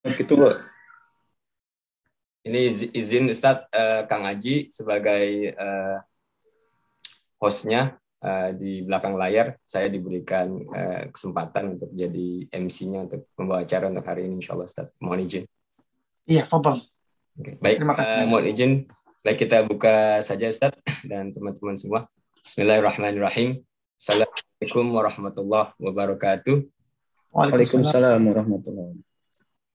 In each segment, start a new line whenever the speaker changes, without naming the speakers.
Gitu, Bu. Ini izin Ustadz, Kang Aji sebagai hostnya di belakang layar. Saya diberikan kesempatan untuk jadi MC-nya untuk membawa acara untuk hari ini, insya Allah Ustadz. Mohon izin.
Iya, fadhal.
Oke. Baik,
Terima kasih.
mohon izin. Baik, kita buka saja Ustadz dan teman-teman semua. Bismillahirrahmanirrahim. Assalamualaikum warahmatullahi wabarakatuh.
Waalaikumsalam
warahmatullahi wabarakatuh.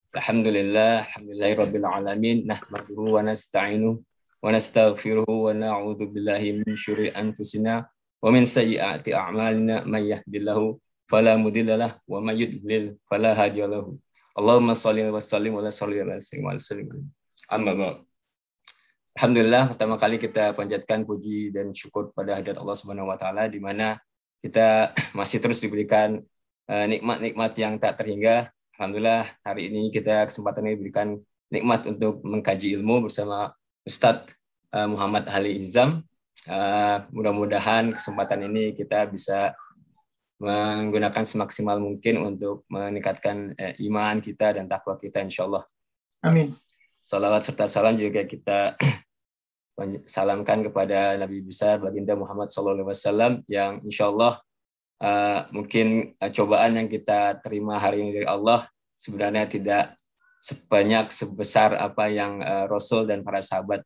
Alhamdulillahirabbil alamin, nahmaduhu wa nasta'inuhu wa nastaghfiruhu wa na'udzu billahi min syururi anfusina wa min sayyiati a'malina, may yahdihillahu fala mudilla lahu wa may yudlil fala hadiya lahu. Allahumma shalli wa sallim ala sayyidina Muhammad. Amma ba'd. Alhamdulillah, pertama kali kita panjatkan puji dan syukur pada hadirat Allah Subhanahu wa taala, di mana kita masih terus diberikan nikmat-nikmat yang tak terhingga. Alhamdulillah, hari ini kita kesempatan ini diberikan nikmat untuk mengkaji ilmu bersama Ustadz Muhammad Ali Hizam. Mudah-mudahan kesempatan ini kita bisa menggunakan semaksimal mungkin untuk meningkatkan iman kita dan takwa kita, insya Allah.
Amin.
Salawat serta salam juga kita salamkan kepada Nabi besar baginda Muhammad SAW yang insya Allah mungkin cobaan yang kita terima hari ini dari Allah sebenarnya tidak sebanyak sebesar apa yang Rasul dan para sahabat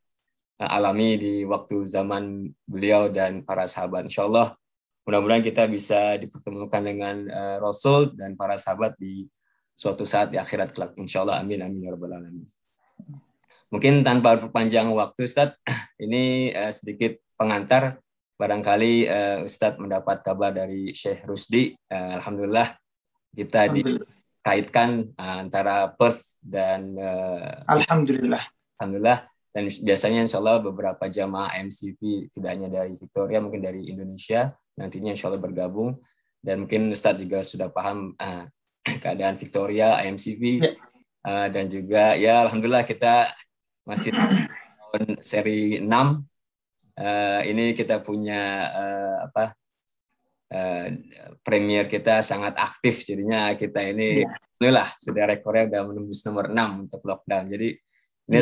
alami di waktu zaman beliau dan para sahabat. Insya Allah mudah-mudahan kita bisa dipertemukan dengan Rasul dan para sahabat di suatu saat di akhirat kelak. Insya Allah, amin amin ya rabbal alamin. Mungkin tanpa berpanjang waktu Ustadz, ini sedikit pengantar. Barangkali Ustadz mendapat kabar dari Syekh Rusdi. Alhamdulillah kita dikaitkan antara Perth dan
Alhamdulillah.
Dan biasanya insya Allah beberapa jamaah MCV tidak hanya dari Victoria, mungkin dari Indonesia nantinya insya Allah bergabung. Dan mungkin Ustadz juga sudah paham keadaan Victoria, MCV, dan juga ya Alhamdulillah kita masih tahun seri 6. Ini kita punya premier kita sangat aktif, jadinya kita ini alhamdulillah sudah rekornya udah menembus nomor 6 untuk lockdown. Jadi ini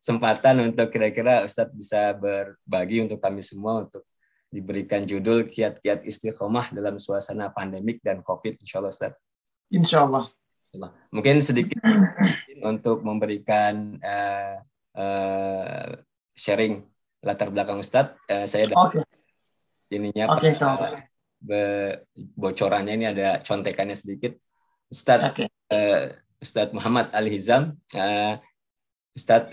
kesempatan untuk kira-kira Ustadz bisa berbagi untuk kami semua untuk diberikan judul kiat-kiat istiqomah dalam suasana pandemik dan COVID, insya Allah Ustadz.
Insya Allah.
Mungkin sedikit untuk memberikan sharing latar belakang Ustadz, saya ininya bocorannya ini ada contekannya sedikit. Ustadz Muhammad Ali Hizam, Ustadz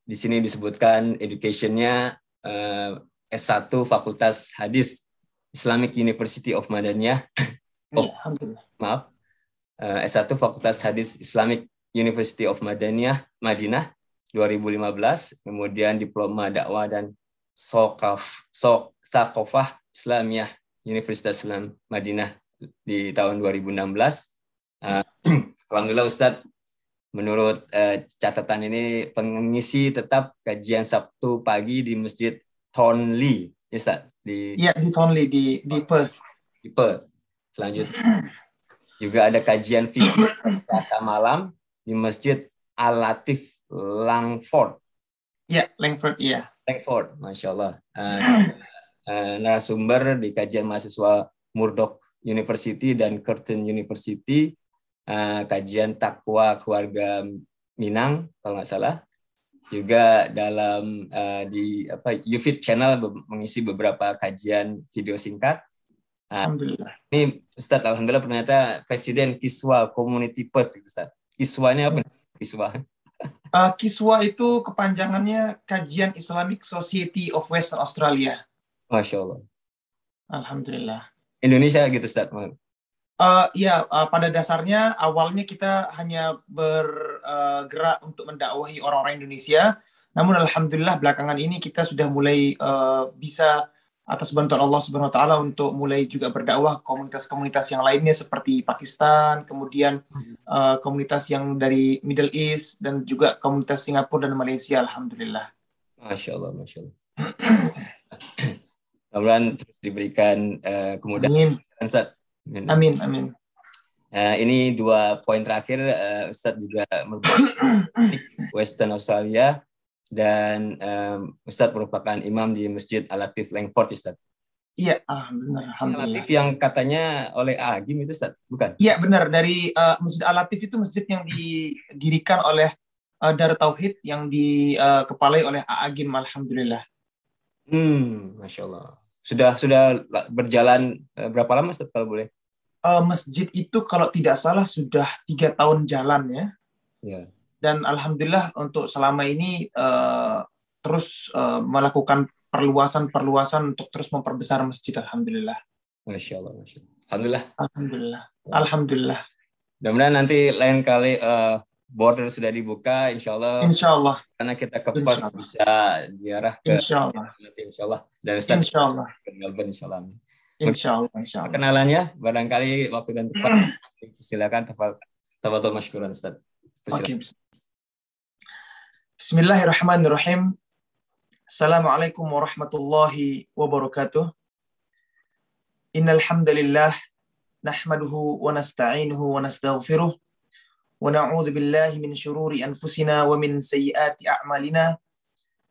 di sini disebutkan education-nya S1 Fakultas Hadis Islamic University of Madaniyah. Maaf, S1 Fakultas Hadis Islamic University of Madaniyah, Madinah 2015, kemudian diploma dakwah dan Saqafah Islamiyah Universitas Islam Madinah di tahun 2016. Alhamdulillah Ustadz, menurut catatan ini pengisi tetap kajian Sabtu pagi di Masjid Thornley, ya Ustadz?
Di Thornley di Perth.
Di Perth. Selanjutnya juga ada kajian fikih Selasa malam di Masjid Al-Latif Langford.
Langford,
Langford, Masya Allah. Narasumber di kajian mahasiswa Murdoch University dan Curtin University, kajian takwa keluarga Minang, kalau nggak salah. Juga dalam di YouFit Channel mengisi beberapa kajian video singkat.
Alhamdulillah.
Ini Ustadz, alhamdulillah ternyata Presiden Kiswa Community Perth, Ustadz. Kiswanya apa? Kiswa.
Kiswa itu kepanjangannya Kajian Islamic Society of Western Australia.
Masya Allah.
Alhamdulillah.
Indonesia gitu, Ustadz?
Pada dasarnya awalnya kita hanya bergerak untuk mendakwahi orang-orang Indonesia. Namun alhamdulillah belakangan ini kita sudah mulai bisa atas bantuan Allah Subhanahu wa taala untuk mulai juga berdakwah komunitas-komunitas yang lainnya seperti Pakistan, kemudian komunitas yang dari Middle East dan juga komunitas Singapura dan Malaysia, alhamdulillah.
Masya Allah, Masya Allah. Mudah-mudahan terus diberikan kemudahan.
Amin. Amin.
Ini 2 poin terakhir, Ustadz juga merupakan Western Australia dan Ustadz merupakan imam di Masjid Al-Latif Langford, Ustadz.
Iya, benar. Alhamdulillah.
Al-Latif yang katanya oleh Agim itu, Ustadz, bukan?
Iya, benar. Dari Masjid Al-Latif itu masjid yang didirikan oleh Darut Tauhid yang dikepalai oleh Agim, alhamdulillah.
Masya Allah. Sudah berjalan berapa lama, Ustadz, kalau boleh?
Masjid itu kalau tidak salah sudah 3 tahun jalan ya.
Ya.
Dan alhamdulillah untuk selama ini terus melakukan perluasan untuk terus memperbesar masjid, alhamdulillah.
Masya Allah, Masya Allah. Alhamdulillah.
Alhamdulillah. Alhamdulillah.
Mudah-mudahan nanti lain kali border sudah dibuka, insya Allah.
Insya Allah.
Karena kita ke Perth bisa ziarah ke
Insya Allah.
Insya Allah. Dan Ustaz
Insya Allah.
Ke Melbourne, insya Allah.
Insya Allah. Insya Allah.
Perkenalannya, barangkali waktu dan tempat. Silakan, tafadhol masykuran, Ustaz.
Oke. Bismillahirrahmanirrahim. Assalamualaikum warahmatullahi wabarakatuh. Innal hamdalillah nahmaduhu wa nasta'inuhu wa nastaghfiruh wa na'udzu billahi min syururi anfusina wa min sayyiati a'malina.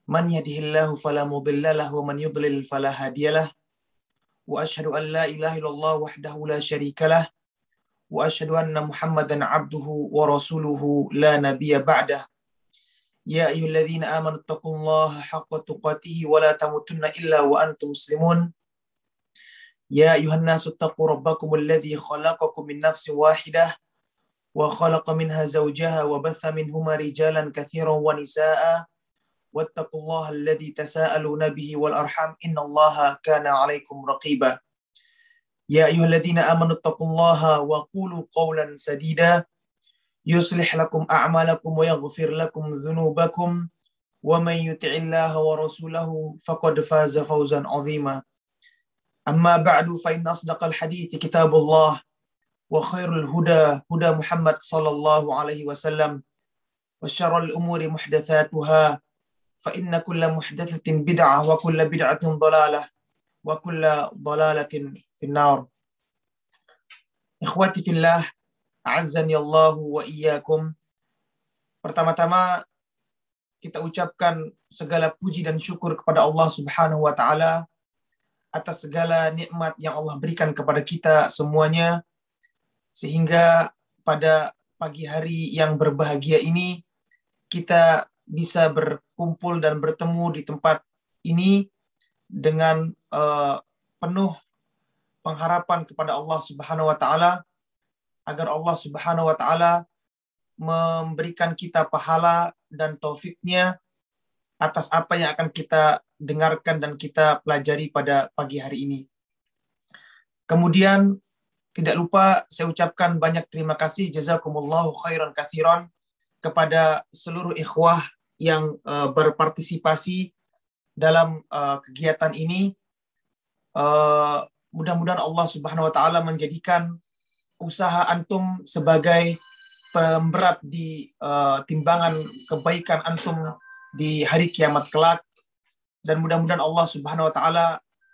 Man yahdihillahu fala mudilla lahu wa man yudlil fala hadiyalah. Wa asyhadu an la ilaha illallah wahdahu la syarikalah wa asyhadu anna Muhammadan 'abduhu wa rasuluhu la nabiyya ba'dah. Ya ayyuhalladzina amanu taqullaha haqqa tuqatih wa la tamutunna illa wa antum muslimun. Ya ayuhan nasu taqu rabbakumul ladzi khalaqakum min nafsin wahidah wa khalaqa minha zawjaha wa batha minhuma rijalan katsiran wa nisaa'a wattaqullaha alladzi tasaaluna bihi wal arham innallaha kana 'alaikum raqiba. Ya ayyuhalladzina amanu taqullaha wa qulu qawlan sadida yuslih lakum a'malakum wa yaghfir lakum dhunubakum wa man yuti'illaha wa rasulahu faqad faza fawzan 'azima. Amma ba'du fa inna asdaqal hadithi kitabullah wa khairul huda huda Muhammad sallallahu alaihi wasallam wa syarrul umuri muhdatsatuha fa inna kulla muhdatsatin bid'ah wa kulla bid'atin dhalalah wa kulla dhalalatin finnar. Ikhwati fillah, a'azzani Allahu wa iyyakum. Pertama-tama kita ucapkan segala puji dan syukur kepada Allah Subhanahu wa taala atas segala nikmat yang Allah berikan kepada kita semuanya, sehingga pada pagi hari yang berbahagia ini kita bisa berkumpul dan bertemu di tempat ini dengan penuh pengharapan kepada Allah Subhanahu wa taala agar Allah Subhanahu wa taala memberikan kita pahala dan taufiknya atas apa yang akan kita dengarkan dan kita pelajari pada pagi hari ini. Kemudian tidak lupa saya ucapkan banyak terima kasih jazakumullahu khairan katsiran kepada seluruh ikhwah yang berpartisipasi dalam kegiatan ini. Mudah-mudahan Allah Subhanahu wa taala menjadikan usaha antum sebagai pemberat di timbangan kebaikan antum di hari kiamat kelak, dan mudah-mudahan Allah Subhanahu wa taala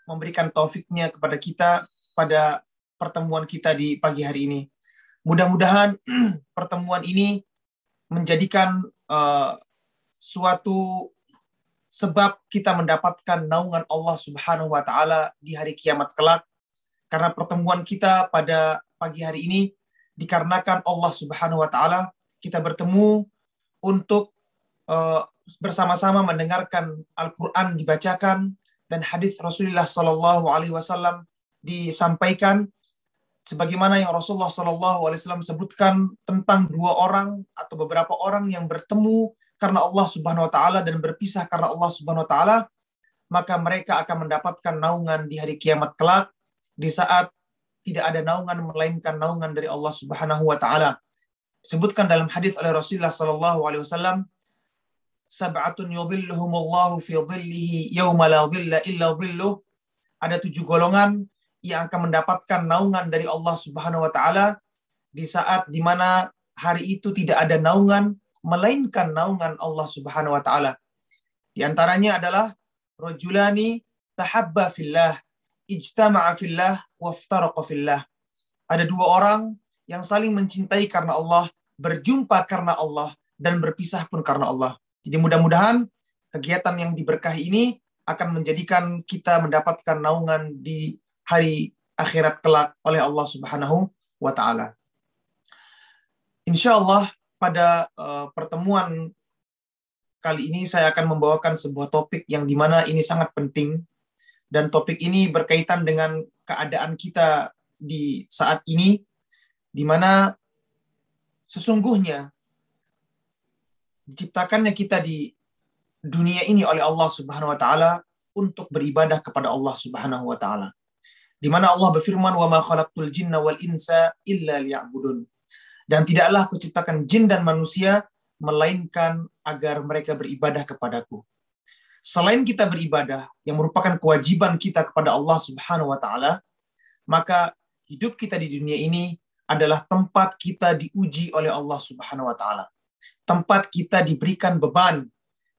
memberikan taufiknya kepada kita pada pertemuan kita di pagi hari ini. Mudah-mudahan pertemuan ini menjadikan suatu sebab kita mendapatkan naungan Allah Subhanahu wa taala di hari kiamat kelak, karena pertemuan kita pada pagi hari ini dikarenakan Allah Subhanahu wa taala kita bertemu untuk bersama-sama mendengarkan Al-Quran dibacakan dan hadis Rasulullah Sallallahu Alaihi Wasallam disampaikan, sebagaimana yang Rasulullah Sallallahu Alaihi Wasallam sebutkan tentang 2 orang atau beberapa orang yang bertemu karena Allah Subhanahu Wa Taala dan berpisah karena Allah Subhanahu Wa Taala, maka mereka akan mendapatkan naungan di hari kiamat kelak, di saat tidak ada naungan melainkan naungan dari Allah Subhanahu Wa Taala. Disebutkan dalam hadis oleh Rasulullah Sallallahu Alaihi Wasallam, sab'atun yudhilluhumullahu fi dhillihi yauma la dhilla illa dhilluh. Ada 7 golongan yang akan mendapatkan naungan dari Allah Subhanahu wa taala di saat di mana hari itu tidak ada naungan melainkan naungan Allah Subhanahu wa taala. Di antaranya adalah rajulani tahabba fillah ijtama'a fillah waftaraqa fillah. Ada 2 orang yang saling mencintai karena Allah, berjumpa karena Allah, dan berpisah pun karena Allah. Jadi mudah-mudahan kegiatan yang diberkahi ini akan menjadikan kita mendapatkan naungan di hari akhirat kelak oleh Allah Subhanahu wa Ta'ala. Insya Allah pada pertemuan kali ini saya akan membawakan sebuah topik yang dimana ini sangat penting, dan topik ini berkaitan dengan keadaan kita di saat ini, di mana sesungguhnya diciptakannya kita di dunia ini oleh Allah Subhanahu wa Ta'ala untuk beribadah kepada Allah Subhanahu wa Ta'ala. Di mana Allah berfirman, "Wa ma khalaqtul jinna wal insa illa liya'budun." Dan tidaklah aku ciptakan jin dan manusia melainkan agar mereka beribadah kepadaku. Selain kita beribadah yang merupakan kewajiban kita kepada Allah Subhanahu wa Ta'ala, maka hidup kita di dunia ini adalah tempat kita diuji oleh Allah Subhanahu wa Ta'ala. Tempat kita diberikan beban,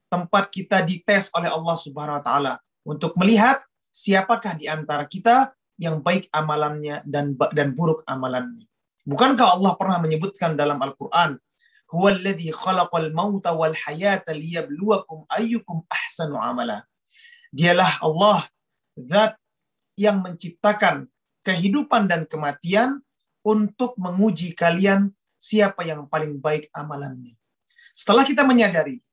tempat kita dites oleh Allah Subhanahu wa Ta'ala untuk melihat siapakah di antara kita yang baik amalannya dan buruk amalannya. Bukankah Allah pernah menyebutkan dalam Al-Quran, "Huwallazi khalaqal mauta wal hayata liyabluwakum ayyukum ahsanu amala." Dialah Allah, zat yang menciptakan kehidupan dan kematian untuk menguji kalian siapa yang paling baik amalannya. Setelah kita menyadari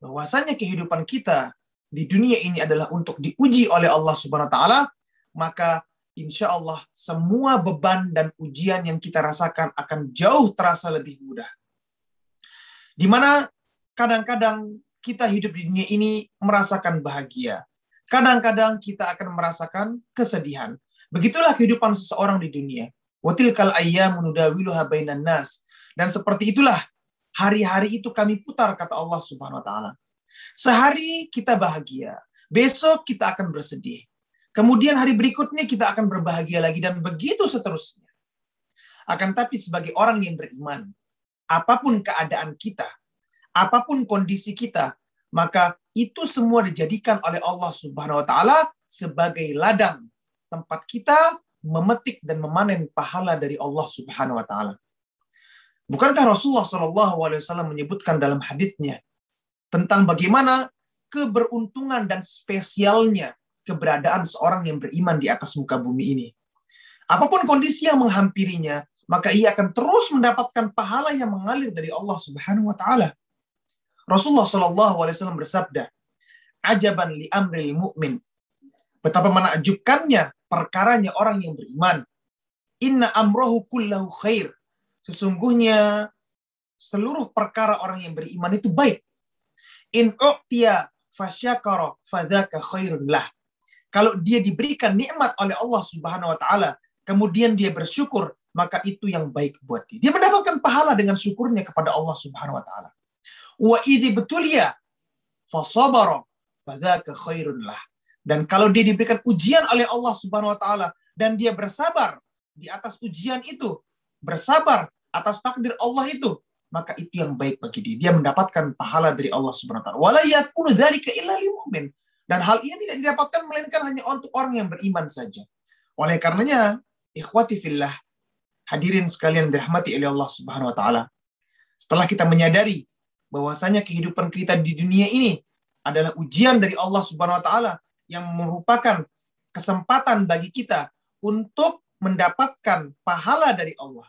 bahwasanya kehidupan kita di dunia ini adalah untuk diuji oleh Allah Subhanahu wa Ta'ala, maka insya Allah semua beban dan ujian yang kita rasakan akan jauh terasa lebih mudah. Di mana kadang-kadang kita hidup di dunia ini merasakan bahagia. Kadang-kadang kita akan merasakan kesedihan. Begitulah kehidupan seseorang di dunia. Wa tilkal ayyamu nudawiluha bainan nas. Dan seperti itulah hari-hari itu kami putar, kata Allah Subhanahu wa Ta'ala. Sehari kita bahagia, besok kita akan bersedih. Kemudian hari berikutnya kita akan berbahagia lagi, dan begitu seterusnya. Akan tapi sebagai orang yang beriman, apapun keadaan kita, apapun kondisi kita, maka itu semua dijadikan oleh Allah Subhanahu wa Ta'ala sebagai ladang tempat kita memetik dan memanen pahala dari Allah Subhanahu wa Ta'ala. Bukankah Rasulullah SAW menyebutkan dalam hadisnya tentang bagaimana keberuntungan dan spesialnya keberadaan seorang yang beriman di atas muka bumi ini? Apapun kondisi yang menghampirinya, maka ia akan terus mendapatkan pahala yang mengalir dari Allah Subhanahu wa Ta'ala. Rasulullah SAW bersabda, "Ajaban li amril mu'min." Betapa menakjubkannya perkaranya orang yang beriman. "Inna amrohu kullahu khair." Sesungguhnya seluruh perkara orang yang beriman itu baik. "In u'tiya fasyakara fadzaka khairun lah." Kalau dia diberikan nikmat oleh Allah Subhanahu wa Ta'ala, kemudian dia bersyukur, maka itu yang baik buat dia. Dia mendapatkan pahala dengan syukurnya kepada Allah Subhanahu wa Ta'ala. Wa idzi betulia fasabara fadzaka khairun lah. Dan kalau dia diberikan ujian oleh Allah Subhanahu wa Ta'ala dan dia bersabar di atas ujian itu, bersabar atas takdir Allah itu, maka itu yang baik bagi dia. Dia mendapatkan pahala dari Allah Subhanahu wa Ta'ala. Wala yakunu dzalika illa lil mu'min. Dan hal ini tidak didapatkan melainkan hanya untuk orang yang beriman saja. Oleh karenanya, ikhwati fillah, hadirin sekalian dirahmati oleh Allah Subhanahu wa Ta'ala, setelah kita menyadari bahwasanya kehidupan kita di dunia ini adalah ujian dari Allah Subhanahu wa Ta'ala yang merupakan kesempatan bagi kita untuk mendapatkan pahala dari Allah,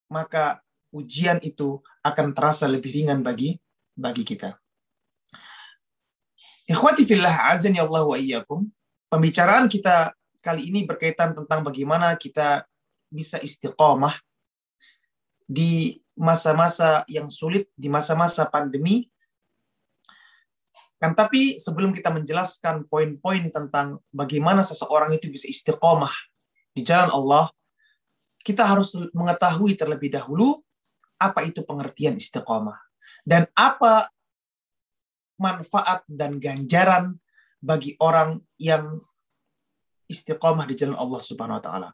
maka ujian itu akan terasa lebih ringan bagi kita. Ikhwati fillah, azani Allah wa iyyakum. Pembicaraan kita kali ini berkaitan tentang bagaimana kita bisa istiqomah di masa-masa yang sulit, di masa-masa pandemi. Kan tapi sebelum kita menjelaskan poin-poin tentang bagaimana seseorang itu bisa istiqomah di jalan Allah, kita harus mengetahui terlebih dahulu apa itu pengertian istiqomah dan apa manfaat dan ganjaran bagi orang yang istiqomah di jalan Allah Subhanahu wa Ta'ala.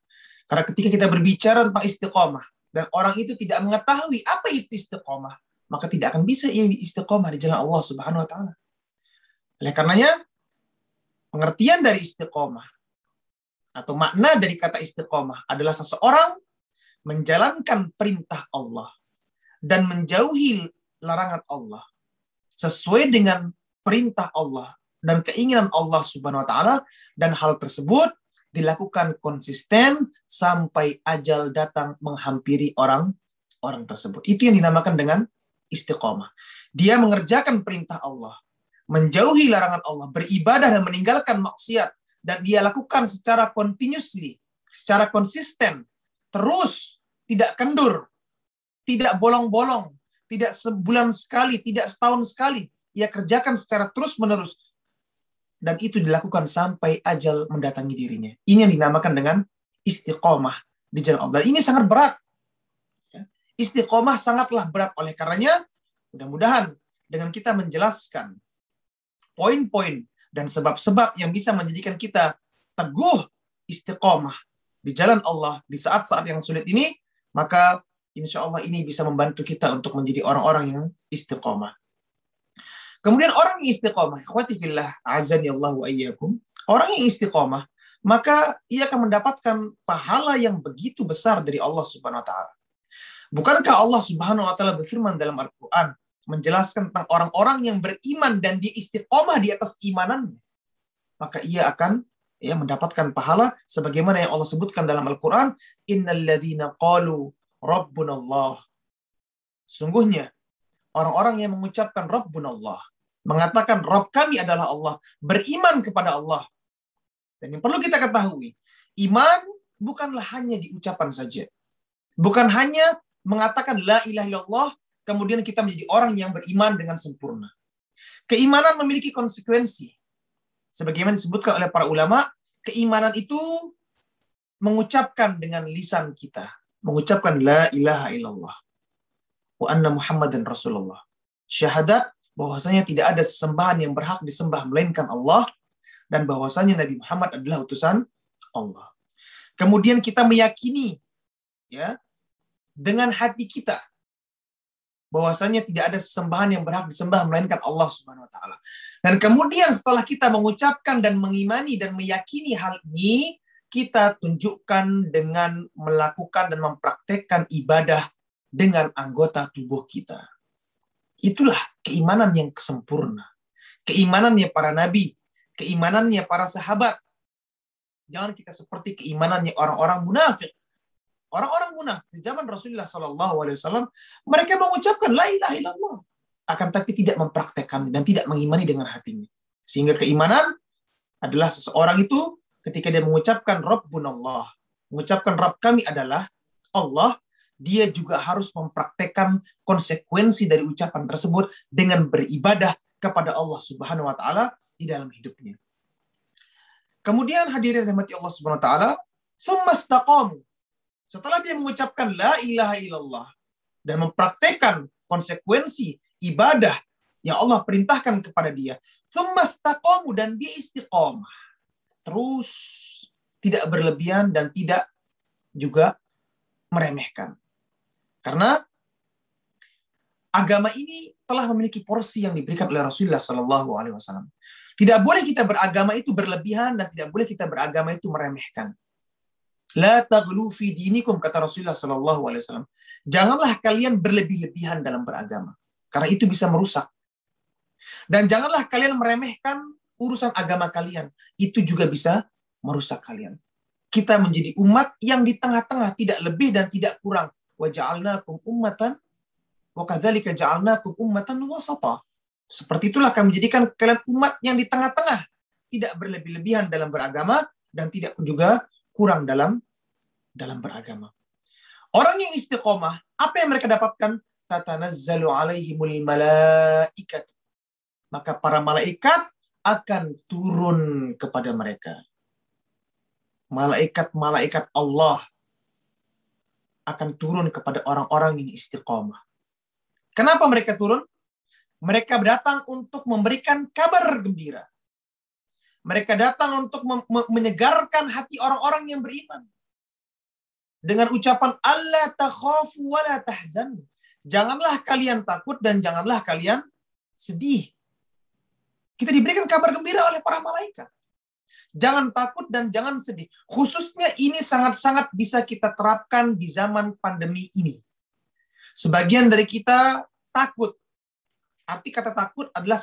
Karena ketika kita berbicara tentang istiqomah dan orang itu tidak mengetahui apa itu istiqomah, maka tidak akan bisa ia istiqomah di jalan Allah Subhanahu wa Ta'ala. Oleh karenanya, pengertian dari istiqomah atau makna dari kata istiqomah adalah seseorang menjalankan perintah Allah dan menjauhi larangan Allah sesuai dengan perintah Allah dan keinginan Allah Subhanahu wa taala, dan hal tersebut dilakukan konsisten sampai ajal datang menghampiri orang tersebut. Itu yang dinamakan dengan istiqomah. Dia mengerjakan perintah Allah, menjauhi larangan Allah, beribadah dan meninggalkan maksiat, dan dia lakukan secara continuously, secara konsisten, terus, tidak kendur, tidak bolong-bolong, tidak sebulan sekali, tidak setahun sekali. Ia kerjakan secara terus-menerus. Dan itu dilakukan sampai ajal mendatangi dirinya. Ini yang dinamakan dengan istiqomah di jalan Allah. Ini sangat berat. Istiqomah sangatlah berat. Oleh karenanya, mudah-mudahan dengan kita menjelaskan poin-poin dan sebab-sebab yang bisa menjadikan kita teguh istiqomah di jalan Allah di saat-saat yang sulit ini, maka insya Allah ini bisa membantu kita untuk menjadi orang-orang yang istiqomah. Kemudian orang yang istiqomah, ikhwati fillah, azani Allah wa iyyakum, orang yang istiqomah, maka ia akan mendapatkan pahala yang begitu besar dari Allah Subhanahu wa taala. Bukankah Allah Subhanahu wa taala berfirman dalam Al-Qur'an menjelaskan tentang orang-orang yang beriman dan dia istiqomah di atas imanannya, maka ia akan mendapatkan pahala sebagaimana yang Allah sebutkan dalam Al-Qur'an, innalladzina qalu rabbunallah. Sungguhnya orang-orang yang mengucapkan rabbunallah, mengatakan Rabb kami adalah Allah, beriman kepada Allah. Dan yang perlu kita ketahui, iman bukanlah hanya di ucapan saja. Bukan hanya mengatakan la ilaha illallah, kemudian kita menjadi orang yang beriman dengan sempurna. Keimanan memiliki konsekuensi. Sebagaimana disebutkan oleh para ulama, keimanan itu mengucapkan dengan lisan kita. Mengucapkan la ilaha illallah. Wa anna Muhammadan Rasulullah. Syahadat bahwasanya tidak ada sesembahan yang berhak disembah melainkan Allah, dan bahwasanya Nabi Muhammad adalah utusan Allah. Kemudian kita meyakini dengan hati kita bahwasanya tidak ada sesembahan yang berhak disembah melainkan Allah Subhanahu wa taala. Dan kemudian setelah kita mengucapkan dan mengimani dan meyakini hal ini, kita tunjukkan dengan melakukan dan mempraktekkan ibadah dengan anggota tubuh kita. Itulah keimanan yang sempurna. Keimanannya para nabi, keimanannya para sahabat. Jangan kita seperti keimanannya orang-orang munafik. Orang-orang munafik di zaman Rasulullah SAW, mereka mengucapkan la ilaha illallah, akan tapi tidak mempraktekkan dan tidak mengimani dengan hatinya. Sehingga keimanan adalah seseorang itu ketika dia mengucapkan Rabbunallah, mengucapkan Rabb kami adalah Allah, dia juga harus mempraktekkan konsekuensi dari ucapan tersebut dengan beribadah kepada Allah Subhanahu wa taala di dalam hidupnya. Kemudian hadirin rahmati Allah Subhanahu wa taala, tsumma istaqamu. Setelah dia mengucapkan la ilaha illallah dan mempraktekkan konsekuensi ibadah yang Allah perintahkan kepada dia, tsumma istaqamu, dan dia istiqomah. Terus tidak berlebihan dan tidak juga meremehkan. Karena agama ini telah memiliki porsi yang diberikan oleh Rasulullah SAW. Tidak boleh kita beragama itu berlebihan dan tidak boleh kita beragama itu meremehkan. La taghlu fi dinikum, kata Rasulullah SAW. Janganlah kalian berlebih-lebihan dalam beragama, karena itu bisa merusak. Dan janganlah kalian meremehkan urusan agama kalian, itu juga bisa merusak kalian. Kita menjadi umat yang di tengah-tengah, tidak lebih dan tidak kurang. Wa ja'alnakum ummatan wa kadzalika ja'alnakum ummatan wasata. Seperti itulah kami menjadikan kalian umat yang di tengah-tengah, tidak berlebih-lebihan dalam beragama dan tidak juga kurang dalam beragama. Orang yang istiqomah, apa yang mereka dapatkan? Tatanazzalu alaihimul malaikat. Maka para malaikat akan turun kepada mereka. Malaikat-malaikat Allah akan turun kepada orang-orang yang istiqomah. Kenapa mereka turun? Mereka datang untuk memberikan kabar gembira. Mereka datang untuk menyegarkan hati orang-orang yang beriman. Dengan ucapan Allah takhafu wa la tahzanu. Janganlah kalian takut dan janganlah kalian sedih. Kita diberikan kabar gembira oleh para malaikat. Jangan takut dan jangan sedih. Khususnya ini sangat-sangat bisa kita terapkan di zaman pandemi ini. Sebagian dari kita takut. Arti kata takut adalah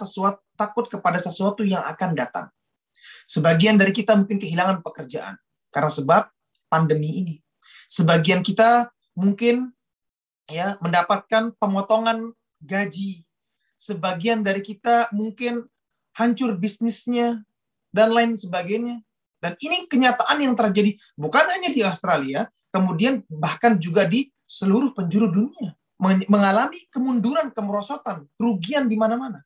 takut kepada sesuatu yang akan datang. Sebagian dari kita mungkin kehilangan pekerjaan karena sebab pandemi ini. Sebagian kita mungkin mendapatkan pemotongan gaji. Sebagian dari kita mungkin hancur bisnisnya dan lain sebagainya. Dan ini kenyataan yang terjadi bukan hanya di Australia, kemudian bahkan juga di seluruh penjuru dunia. Mengalami kemunduran, kemerosotan, kerugian di mana-mana.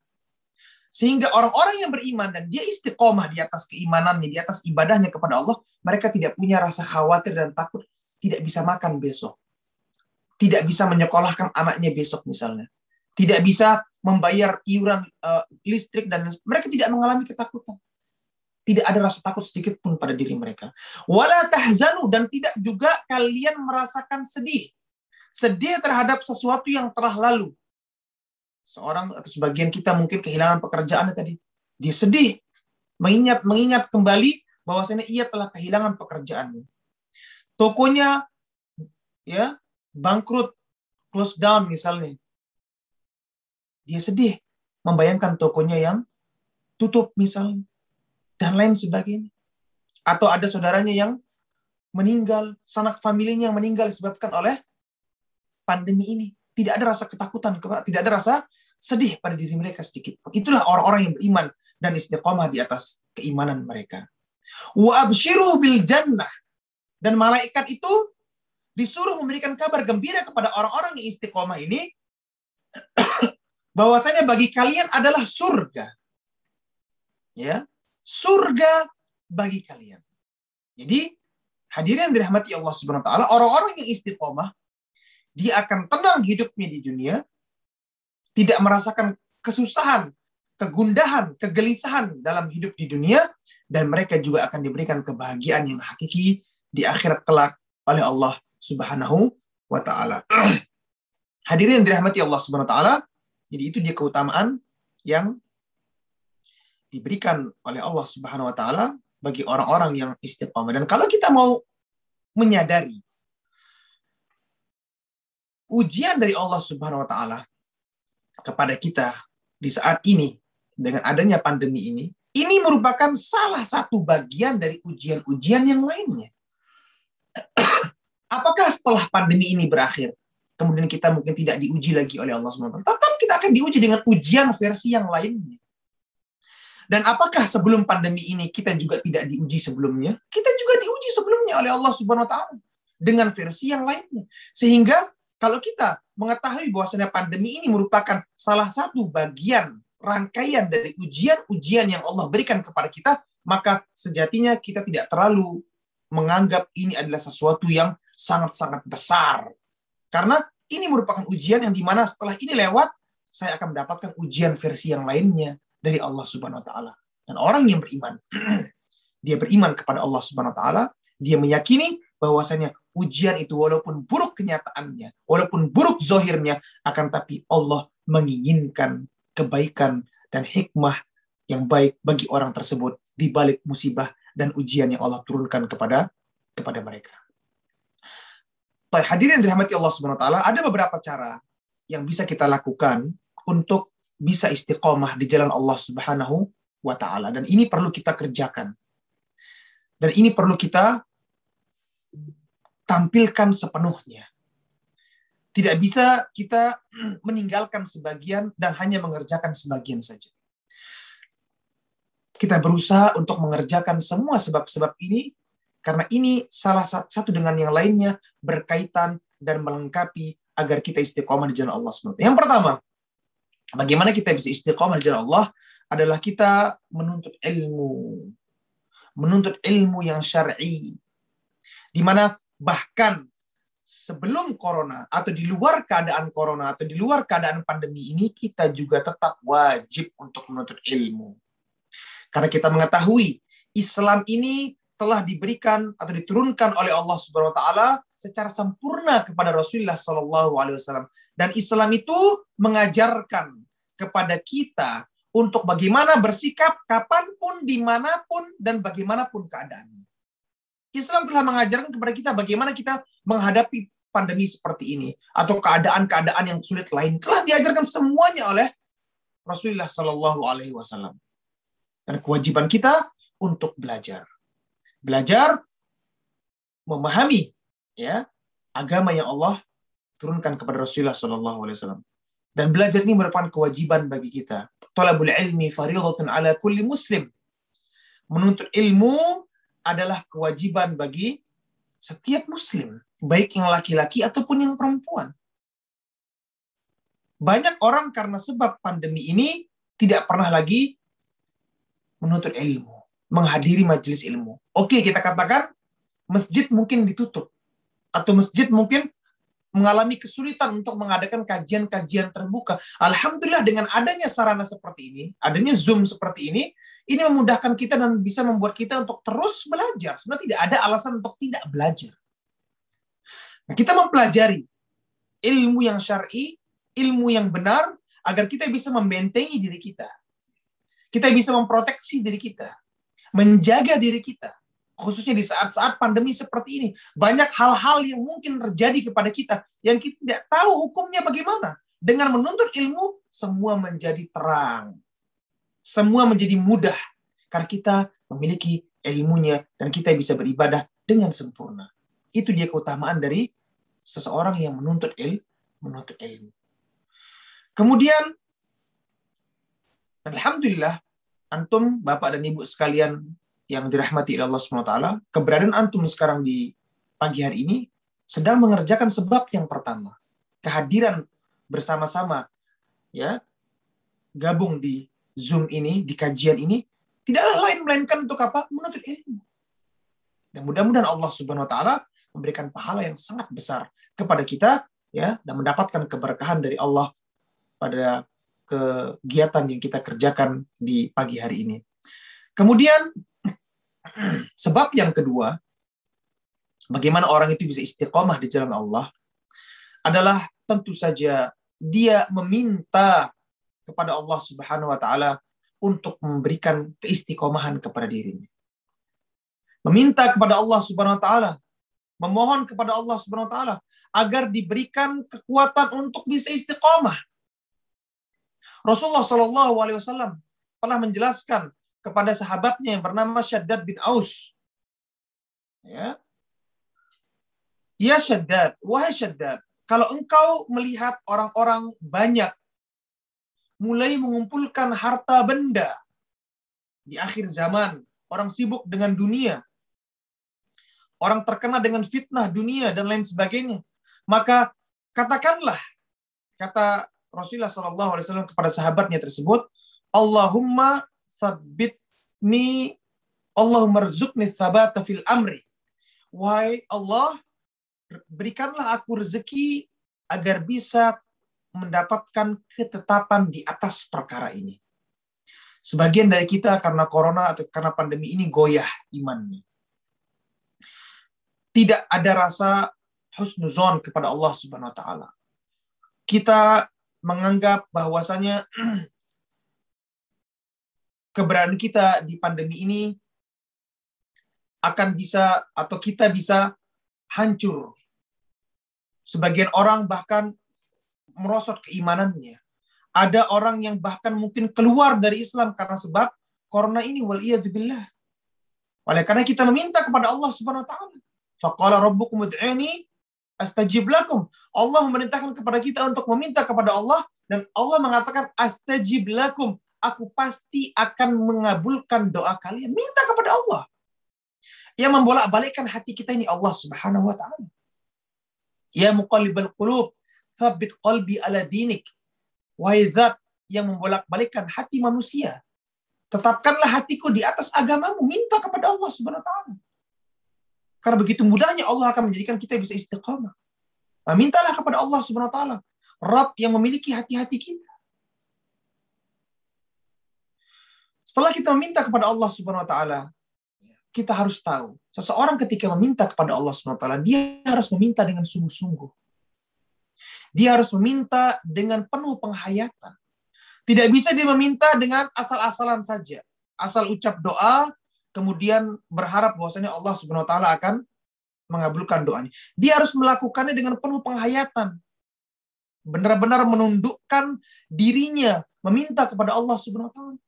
Sehingga orang-orang yang beriman dan dia istiqomah di atas keimanannya, di atas ibadahnya kepada Allah, mereka tidak punya rasa khawatir dan takut tidak bisa makan besok. Tidak bisa menyekolahkan anaknya besok misalnya. Tidak bisa membayar iuran listrik dan mereka tidak mengalami ketakutan. Tidak ada rasa takut sedikit pun pada diri mereka. Wala tahzanu, dan tidak juga kalian merasakan sedih. Sedih terhadap sesuatu yang telah lalu. Seorang atau sebagian kita mungkin kehilangan pekerjaannya tadi. Dia sedih, mengingat kembali bahwasanya ia telah kehilangan pekerjaannya. Tokonya bangkrut, close down misalnya. Dia sedih membayangkan tokonya yang tutup misalnya dan lain sebagainya. Atau ada saudaranya yang meninggal, sanak familinya yang meninggal disebabkan oleh pandemi ini. Tidak ada rasa ketakutan, tidak ada rasa sedih pada diri mereka sedikit. Itulah orang-orang yang beriman dan istiqomah di atas keimanan mereka. Wa absyiru bil jannah, dan malaikat itu disuruh memberikan kabar gembira kepada orang-orang yang istiqomah ini bahwasanya bagi kalian adalah surga. Ya, surga bagi kalian. Jadi hadirin dirahmati Allah Subhanahu wa taala, orang-orang yang istiqomah dia akan tenang hidupnya di dunia, tidak merasakan kesusahan, kegundahan, kegelisahan dalam hidup di dunia, dan mereka juga akan diberikan kebahagiaan yang hakiki di akhirat kelak oleh Allah Subhanahu wa taala. Hadirin yang dirahmati Allah Subhanahu wa taala, jadi itu dia keutamaan yang diberikan oleh Allah Subhanahu wa taala bagi orang-orang yang istiqamah. Dan kalau kita mau menyadari ujian dari Allah Subhanahu wa taala kepada kita di saat ini dengan adanya pandemi ini merupakan salah satu bagian dari ujian-ujian yang lainnya. Apakah setelah pandemi ini berakhir, kemudian kita mungkin tidak diuji lagi oleh Allah Subhanahu wa taala? Tetap kita akan diuji dengan ujian versi yang lainnya. Dan apakah sebelum pandemi ini kita juga tidak diuji sebelumnya? Kita juga diuji sebelumnya oleh Allah Subhanahu wa taala dengan versi yang lainnya. Sehingga kalau kita mengetahui bahwasanya pandemi ini merupakan salah satu bagian rangkaian dari ujian-ujian yang Allah berikan kepada kita, maka sejatinya kita tidak terlalu menganggap ini adalah sesuatu yang sangat-sangat besar. Karena ini merupakan ujian yang dimana setelah ini lewat, saya akan mendapatkan ujian versi yang lainnya dari Allah Subhanahu wa taala. Dan orang yang beriman, dia beriman kepada Allah Subhanahu wa taala, dia meyakini bahwasanya ujian itu walaupun buruk kenyataannya, walaupun buruk zahirnya, akan tapi Allah menginginkan kebaikan dan hikmah yang baik bagi orang tersebut di balik musibah dan ujian yang Allah turunkan kepada mereka. Hadirin dirahmati Allah Subhanahu wa taala, ada beberapa cara yang bisa kita lakukan untuk bisa istiqomah di jalan Allah Subhanahu wa taala, dan ini perlu kita kerjakan. Dan ini perlu kita tampilkan sepenuhnya. Tidak bisa kita meninggalkan sebagian dan hanya mengerjakan sebagian saja. Kita berusaha untuk mengerjakan semua sebab-sebab ini, karena ini salah satu dengan yang lainnya berkaitan dan melengkapi agar kita istiqomah di jalan Allah SWT. Yang pertama, bagaimana kita bisa istiqomah di jalan Allah adalah kita menuntut ilmu. Menuntut ilmu yang syar'i. Di mana bahkan sebelum corona atau di luar keadaan corona atau di luar keadaan pandemi ini, kita juga tetap wajib untuk menuntut ilmu. Karena kita mengetahui Islam ini telah diberikan atau diturunkan oleh Allah Subhanahu wa taala secara sempurna kepada Rasulullah sallallahu alaihi wasallam, dan Islam itu mengajarkan kepada kita untuk bagaimana bersikap kapanpun, dimanapun, dan bagaimanapun keadaannya. Islam telah mengajarkan kepada kita bagaimana kita menghadapi pandemi seperti ini atau keadaan-keadaan yang sulit lain. Telah diajarkan semuanya oleh Rasulullah Shallallahu Alaihi Wasallam. Dan kewajiban kita untuk belajar memahami ya agama yang Allah turunkan kepada Rasulullah Shallallahu Alaihi Wasallam. Dan belajar ini merupakan kewajiban bagi kita. Talabul ilmi fardhatun ala kulli muslim. Menuntut ilmu adalah kewajiban bagi setiap muslim, baik yang laki-laki ataupun yang perempuan. Banyak orang karena sebab pandemi ini tidak pernah lagi menuntut ilmu, menghadiri majelis ilmu. Oke, kita katakan masjid mungkin ditutup, atau masjid mungkin mengalami kesulitan untuk mengadakan kajian-kajian terbuka. Alhamdulillah dengan adanya sarana seperti ini, adanya Zoom seperti ini memudahkan kita dan bisa membuat kita untuk terus belajar. Sebenarnya tidak ada alasan untuk tidak belajar. Nah, kita mempelajari ilmu yang syar'i, ilmu yang benar, agar kita bisa membentengi diri kita. Kita bisa memproteksi diri kita, menjaga diri kita. Khususnya di saat-saat pandemi seperti ini. Banyak hal-hal yang mungkin terjadi kepada kita yang kita tidak tahu hukumnya bagaimana. Dengan menuntut ilmu, semua menjadi terang. Semua menjadi mudah. Karena kita memiliki ilmunya dan kita bisa beribadah dengan sempurna. Itu dia keutamaan dari seseorang yang menuntut ilmu. Kemudian, alhamdulillah, antum, Bapak dan Ibu sekalian yang dirahmati oleh Allah SWT, keberadaan antum sekarang di pagi hari ini sedang mengerjakan sebab yang pertama. Kehadiran bersama-sama, ya, gabung di Zoom ini, di kajian ini, tidaklah lain melainkan untuk apa? Menuntut ilmu. Dan mudah-mudahan Allah SWT memberikan pahala yang sangat besar kepada kita, ya, dan mendapatkan keberkahan dari Allah pada kegiatan yang kita kerjakan di pagi hari ini. Kemudian, sebab yang kedua, bagaimana orang itu bisa istiqomah di jalan Allah, adalah tentu saja dia meminta kepada Allah Subhanahu wa Ta'ala untuk memberikan keistiqomahan kepada dirinya. Meminta kepada Allah Subhanahu wa Ta'ala, memohon kepada Allah Subhanahu wa Ta'ala agar diberikan kekuatan untuk bisa istiqomah. Rasulullah Shallallahu Alaihi Wasallam pernah menjelaskan kepada sahabatnya yang bernama Shaddad bin Aus. Ya Shaddad, wahai Shaddad, kalau engkau melihat orang-orang banyak mulai mengumpulkan harta benda di akhir zaman, orang sibuk dengan dunia, orang terkena dengan fitnah dunia dan lain sebagainya, maka katakanlah, kata Rasulullah SAW kepada sahabatnya tersebut, Allahumma tsabbitni, Allahumma rzuqni tsabata fil amri. Wahai Allah, berikanlah aku rezeki agar bisa mendapatkan ketetapan di atas perkara ini. Sebagian dari kita karena corona atau karena pandemi ini goyah imannya. Tidak ada rasa husnuzon kepada Allah Subhanahu wa Ta'ala. Kita menganggap bahwasanya keberadaan kita di pandemi ini akan bisa atau kita bisa hancur. Sebagian orang bahkan merosot keimanannya. Ada orang yang bahkan mungkin keluar dari Islam karena sebab corona ini, waliyadzubillah. Oleh karena kita meminta kepada Allah Subhanahu wa Ta'ala. Faqala rabbukum ud'uni astajib lakum. Allah memerintahkan kepada kita untuk meminta kepada Allah, dan Allah mengatakan astajib lakum. Aku pasti akan mengabulkan doa kalian. Minta kepada Allah. Yang membolak-balikkan hati kita ini Allah Subhanahu wa Ta'ala. Ya muqallibal qulub, tsabbit qalbi ala dinik. Wahai zat yang membolak-balikkan hati manusia, tetapkanlah hatiku di atas agamamu. Minta kepada Allah Subhanahu wa Ta'ala. Karena begitu mudahnya Allah akan menjadikan kita bisa istiqamah. Nah, mintalah kepada Allah Subhanahu wa Ta'ala, Rabb yang memiliki hati-hati kita. Setelah kita meminta kepada Allah Subhanahu wa Ta'ala, kita harus tahu, seseorang ketika meminta kepada Allah Subhanahu wa Ta'ala, dia harus meminta dengan sungguh-sungguh. Dia harus meminta dengan penuh penghayatan. Tidak bisa dia meminta dengan asal-asalan saja. Asal ucap doa, kemudian berharap bahwasanya Allah Subhanahu wa taala akan mengabulkan doanya. Dia harus melakukannya dengan penuh penghayatan. Benar-benar menundukkan dirinya, meminta kepada Allah Subhanahu wa taala.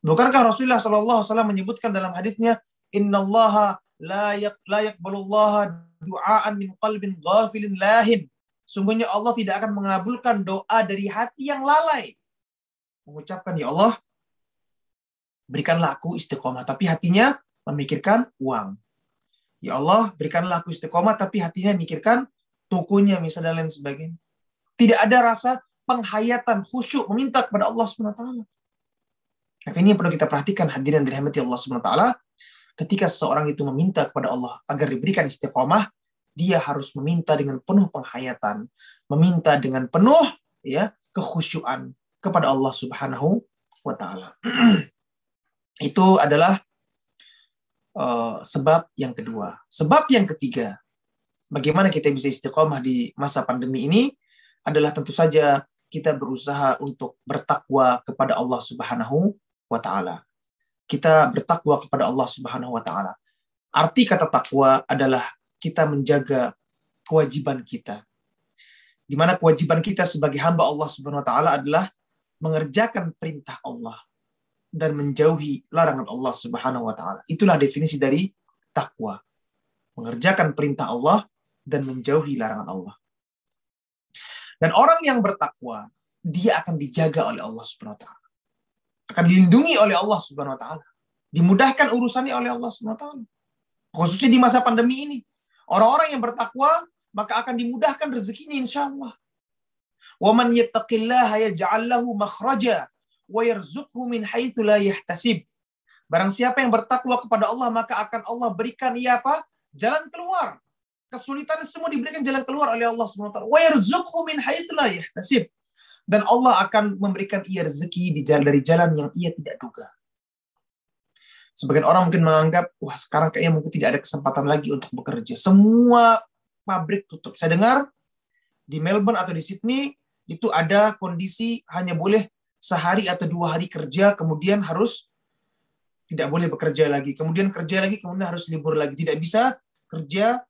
Bukankah Rasulullah sallallahu alaihi wasallam menyebutkan dalam hadisnya, "Innallaha la yaqbalullaha du'aan min qalbin ghafilin lahin." Sungguhnya Allah tidak akan mengabulkan doa dari hati yang lalai. Mengucapkan, "Ya Allah, berikanlah aku istiqomah," tapi hatinya memikirkan uang. "Ya Allah, berikanlah aku istiqomah," tapi hatinya memikirkan tokonya misalnya dan lain sebagainya. Tidak ada rasa penghayatan khusyuk meminta kepada Allah Subhanahu wa taala. Maka ini yang perlu kita perhatikan, hadirin dirahmati Allah Subhanahu wa taala. Ketika seseorang itu meminta kepada Allah agar diberikan istiqomah, dia harus meminta dengan penuh penghayatan, meminta dengan penuh kekhusyuan kepada Allah Subhanahu wa taala. Itu adalah sebab yang kedua. Sebab yang ketiga, bagaimana kita bisa istiqomah di masa pandemi ini adalah tentu saja kita berusaha untuk bertakwa kepada Allah Subhanahu wa taala. Kita bertakwa kepada Allah Subhanahu wa taala. Arti kata takwa adalah kita menjaga kewajiban kita. Di mana kewajiban kita sebagai hamba Allah Subhanahu wa taala adalah mengerjakan perintah Allah dan menjauhi larangan Allah Subhanahu wa taala. Itulah definisi dari takwa. Mengerjakan perintah Allah dan menjauhi larangan Allah. Dan orang yang bertakwa, dia akan dijaga oleh Allah Subhanahu wa taala. Akan dilindungi oleh Allah Subhanahu wa taala. Dimudahkan urusannya oleh Allah Subhanahu wa taala. Khususnya di masa pandemi ini. Orang-orang yang bertakwa maka akan dimudahkan rezekinya insyaallah. Wa man yattaqillaha yaj'al lahu makhraja wa yarzuqhu min haitsu la yahtasib. Barang siapa yang bertakwa kepada Allah maka akan Allah berikan ia apa? Jalan keluar. Kesulitan semua diberikan jalan keluar oleh Allah Subhanahu wa taala. Wa yarzuqhu min haitsu la yahtasib. Dan Allah akan memberikan ia rezeki dari jalan yang ia tidak duga. Sebagian orang mungkin menganggap, wah sekarang kayaknya mungkin tidak ada kesempatan lagi untuk bekerja. Semua pabrik tutup. Saya dengar di Melbourne atau di Sydney itu ada kondisi hanya boleh sehari atau 2 hari kerja, kemudian harus tidak boleh bekerja lagi. Kemudian kerja lagi, kemudian harus libur lagi. Tidak bisa kerja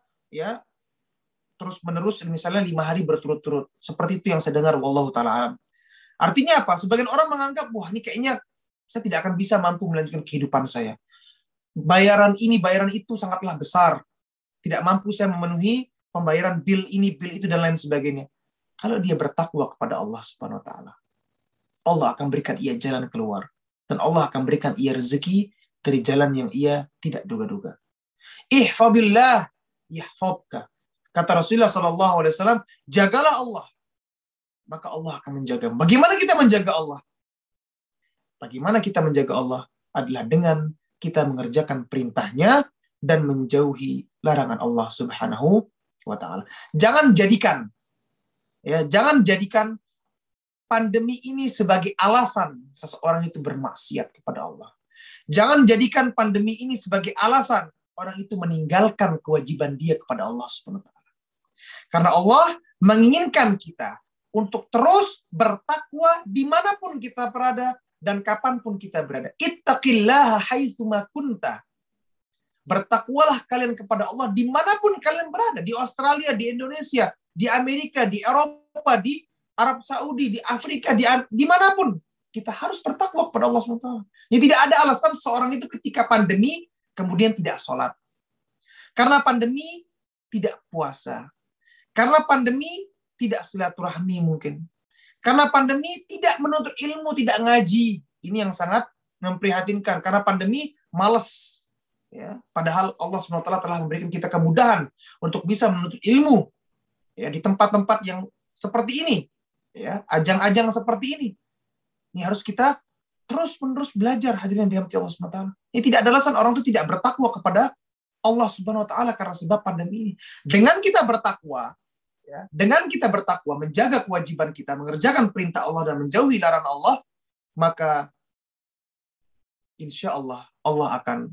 terus-menerus misalnya 5 hari berturut-turut. Seperti itu yang saya dengar, wallahu ta'ala alam. Artinya apa? Sebagian orang menganggap, wah ini kayaknya saya tidak akan bisa mampu melanjutkan kehidupan saya. Bayaran ini, bayaran itu sangatlah besar. Tidak mampu saya memenuhi pembayaran bil ini, bil itu, dan lain sebagainya. Kalau dia bertakwa kepada Allah Subhanahu wa taala, Allah akan berikan ia jalan keluar. Dan Allah akan berikan ia rezeki dari jalan yang ia tidak duga-duga. Ihfadillah yahfadka. Kata Rasulullah SAW, jagalah Allah, maka Allah akan menjaga. Bagaimana kita menjaga Allah? Bagaimana kita menjaga Allah adalah dengan kita mengerjakan perintahnya dan menjauhi larangan Allah Subhanahu wa taala. Jangan jadikan pandemi ini sebagai alasan seseorang itu bermaksiat kepada Allah. Jangan jadikan pandemi ini sebagai alasan orang itu meninggalkan kewajiban dia kepada Allah Subhanahu wa taala. Karena Allah menginginkan kita untuk terus bertakwa dimanapun kita berada dan kapanpun kita berada. Ittaqillaha haitsuma kunta. Bertakwalah kalian kepada Allah dimanapun kalian berada. Di Australia, di Indonesia, di Amerika, di Eropa, di Arab Saudi, di Afrika, dimanapun. Kita harus bertakwa kepada Allah SWT. Jadi tidak ada alasan seorang itu ketika pandemi kemudian tidak sholat. Karena pandemi tidak puasa. Karena pandemi tidak silaturahmi mungkin. Karena pandemi tidak menuntut ilmu, tidak ngaji. Ini yang sangat memprihatinkan. Karena pandemi malas. Ya, padahal Allah SWT telah memberikan kita kemudahan untuk bisa menuntut ilmu. Ya, di tempat-tempat yang seperti ini. Ya, ajang-ajang seperti ini. Ini harus kita terus-menerus belajar, hadirin yang dirahmati Allah SWT. Ini tidak ada alasan orang itu tidak bertakwa kepada Allah Subhanahu wa taala karena sebab pandemi ini. Dengan kita bertakwa, menjaga kewajiban kita, mengerjakan perintah Allah dan menjauhi larangan Allah, maka insya Allah Allah akan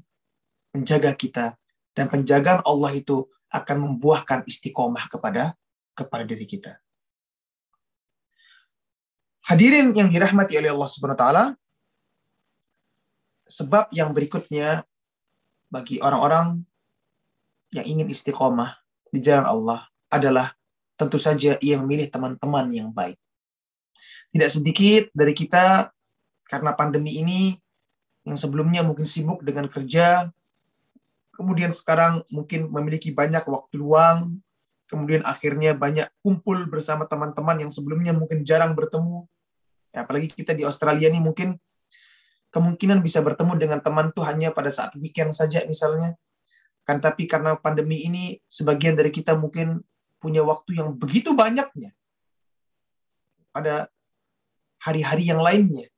menjaga kita, dan penjagaan Allah itu akan membuahkan istiqomah kepada diri kita. Hadirin yang dirahmati oleh Allah Subhanahu wa taala, sebab yang berikutnya bagi orang-orang yang ingin istiqomah di jalan Allah adalah tentu saja ia memilih teman-teman yang baik. Tidak sedikit dari kita karena pandemi ini yang sebelumnya mungkin sibuk dengan kerja, kemudian sekarang mungkin memiliki banyak waktu luang, kemudian akhirnya banyak kumpul bersama teman-teman yang sebelumnya mungkin jarang bertemu. Ya, apalagi kita di Australia ini mungkin kemungkinan bisa bertemu dengan teman tuh hanya pada saat weekend saja misalnya. Kan tapi karena pandemi ini sebagian dari kita mungkin punya waktu yang begitu banyaknya pada hari-hari yang lainnya.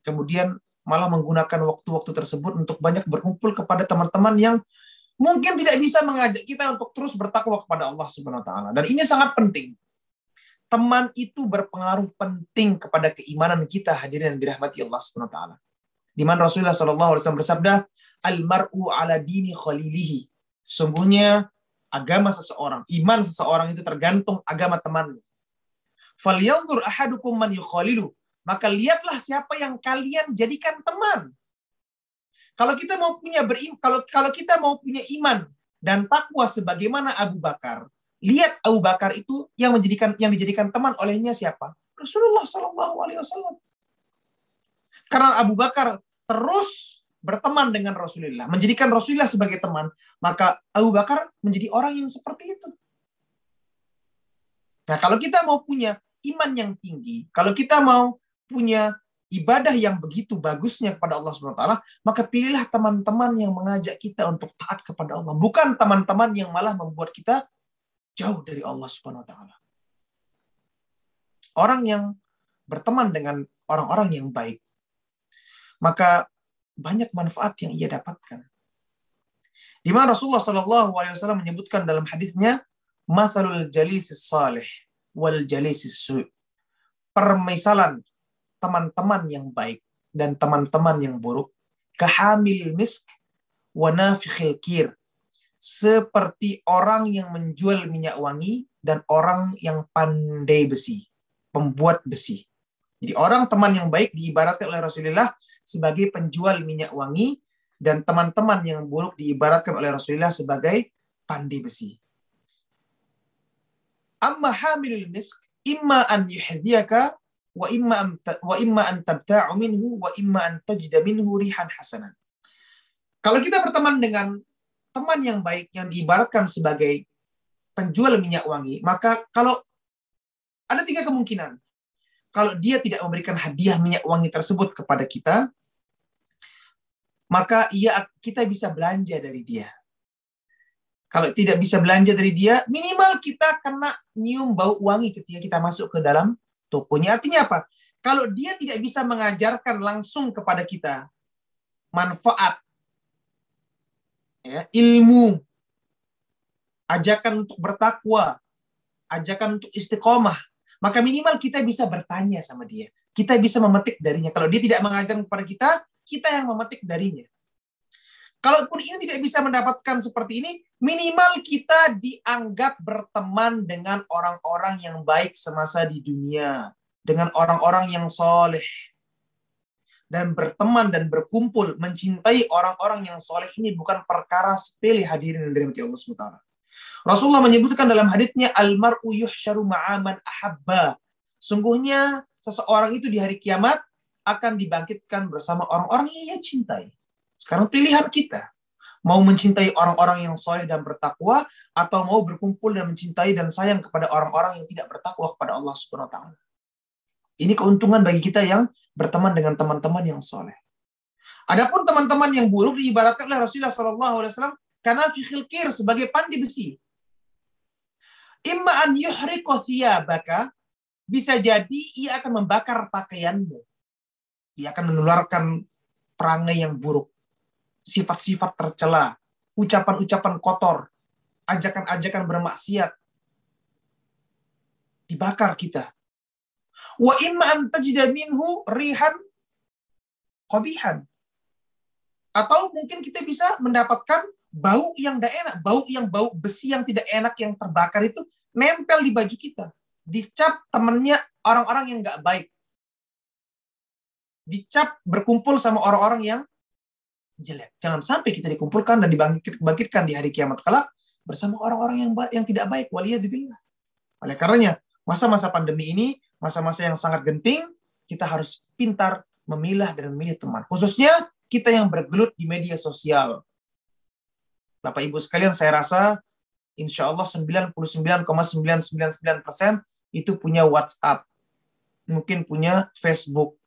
Kemudian malah menggunakan waktu-waktu tersebut untuk banyak berkumpul kepada teman-teman yang mungkin tidak bisa mengajak kita untuk terus bertakwa kepada Allah Subhanahu wa taala. Dan ini sangat penting. Teman itu berpengaruh penting kepada keimanan kita, hadirin yang dirahmati Allah Subhanahu wa taala. Di mana Rasulullah SAW bersabda, "Al-mar'u ala dini khalilihi." Sungguhnya agama seseorang, iman seseorang itu tergantung agama temannya. "Falyanzur ahadukum man yukhalilu." Maka lihatlah siapa yang kalian jadikan teman. Kalau kita mau punya kalau kita mau punya iman dan takwa sebagaimana Abu Bakar, lihat Abu Bakar itu yang dijadikan teman olehnya siapa? Rasulullah Shallallahu Alaihi Wasallam. Karena Abu Bakar terus berteman dengan Rasulullah, menjadikan Rasulullah sebagai teman, maka Abu Bakar menjadi orang yang seperti itu. Nah, kalau kita mau punya iman yang tinggi, kalau kita mau punya ibadah yang begitu bagusnya kepada Allah Subhanahu wa taala, maka pilihlah teman-teman yang mengajak kita untuk taat kepada Allah, bukan teman-teman yang malah membuat kita jauh dari Allah Subhanahu wa taala. Orang yang berteman dengan orang-orang yang baik, maka banyak manfaat yang ia dapatkan. Di mana Rasulullah Shallallahu Alaihi Wasallam menyebutkan dalam hadisnya, "Mathalul jalisis salih wal jalisis su." Permisalan teman-teman yang baik dan teman-teman yang buruk, kahamil misk wa nafikhil kir, seperti orang yang menjual minyak wangi dan orang yang pandai besi, pembuat besi. Jadi orang teman yang baik diibaratkan oleh Rasulullah sebagai penjual minyak wangi, dan teman-teman yang buruk diibaratkan oleh Rasulullah sebagai pandai besi. Amma hamilul misk imma an yuhdiyaka wa imma an tabta'u minhu wa imma an tajida minhu rihan hasanan. Kalau kita berteman dengan teman yang baik yang diibaratkan sebagai penjual minyak wangi, maka kalau ada 3 kemungkinan. Kalau dia tidak memberikan hadiah minyak wangi tersebut kepada kita, maka kita bisa belanja dari dia. Kalau tidak bisa belanja dari dia, minimal kita kena nyium bau wangi ketika kita masuk ke dalam tokonya. Artinya apa? Kalau dia tidak bisa mengajarkan langsung kepada kita manfaat, ya, ilmu, ajakan untuk bertakwa, ajakan untuk istiqomah, maka minimal kita bisa bertanya sama dia. Kita bisa memetik darinya. Kalau dia tidak mengajarkan kepada kita, kita yang memetik darinya. Kalaupun ini tidak bisa mendapatkan seperti ini, minimal kita dianggap berteman dengan orang-orang yang baik semasa di dunia, dengan orang-orang yang soleh. Dan berteman dan berkumpul, mencintai orang-orang yang soleh ini bukan perkara sepele, hadirin yang dirahmati Allah SWT. Rasulullah menyebutkan dalam haditsnya, "Al-mar'u yuhsyaru ma'aman ahabba." Sungguhnya seseorang itu di hari kiamat akan dibangkitkan bersama orang-orang yang ia cintai. Sekarang pilihan kita, mau mencintai orang-orang yang soleh dan bertakwa, atau mau berkumpul dan mencintai dan sayang kepada orang-orang yang tidak bertakwa kepada Allah Subhanahu wa taala. Ini keuntungan bagi kita yang berteman dengan teman-teman yang soleh. Adapun teman-teman yang buruk diibaratkan oleh Rasulullah SAW karena fikhil kir, sebagai pandai besi. Imma an yuhriqa thiyabaka, bisa jadi ia akan membakar pakaianmu. Ia akan menularkan perangai yang buruk, sifat-sifat tercela, ucapan-ucapan kotor, ajakan-ajakan bermaksiat. Dibakar kita. Wa imma an tajida minhu rihan qabihan. Atau mungkin kita bisa mendapatkan bau yang tidak enak, bau besi yang tidak enak yang terbakar itu nempel di baju kita. Dicap temannya orang-orang yang nggak baik. dicap berkumpul sama orang-orang yang jelek. Jangan sampai kita dikumpulkan dan dibangkitkan di hari kiamat kelak bersama orang-orang yang tidak baik. Waliyadzubillah. Oleh karenanya, masa-masa pandemi ini, masa-masa yang sangat genting, kita harus pintar memilah dan memilih teman. Khususnya kita yang bergelut di media sosial. Bapak Ibu sekalian, saya rasa insya Allah 99,999% itu punya WhatsApp. Mungkin punya Facebook.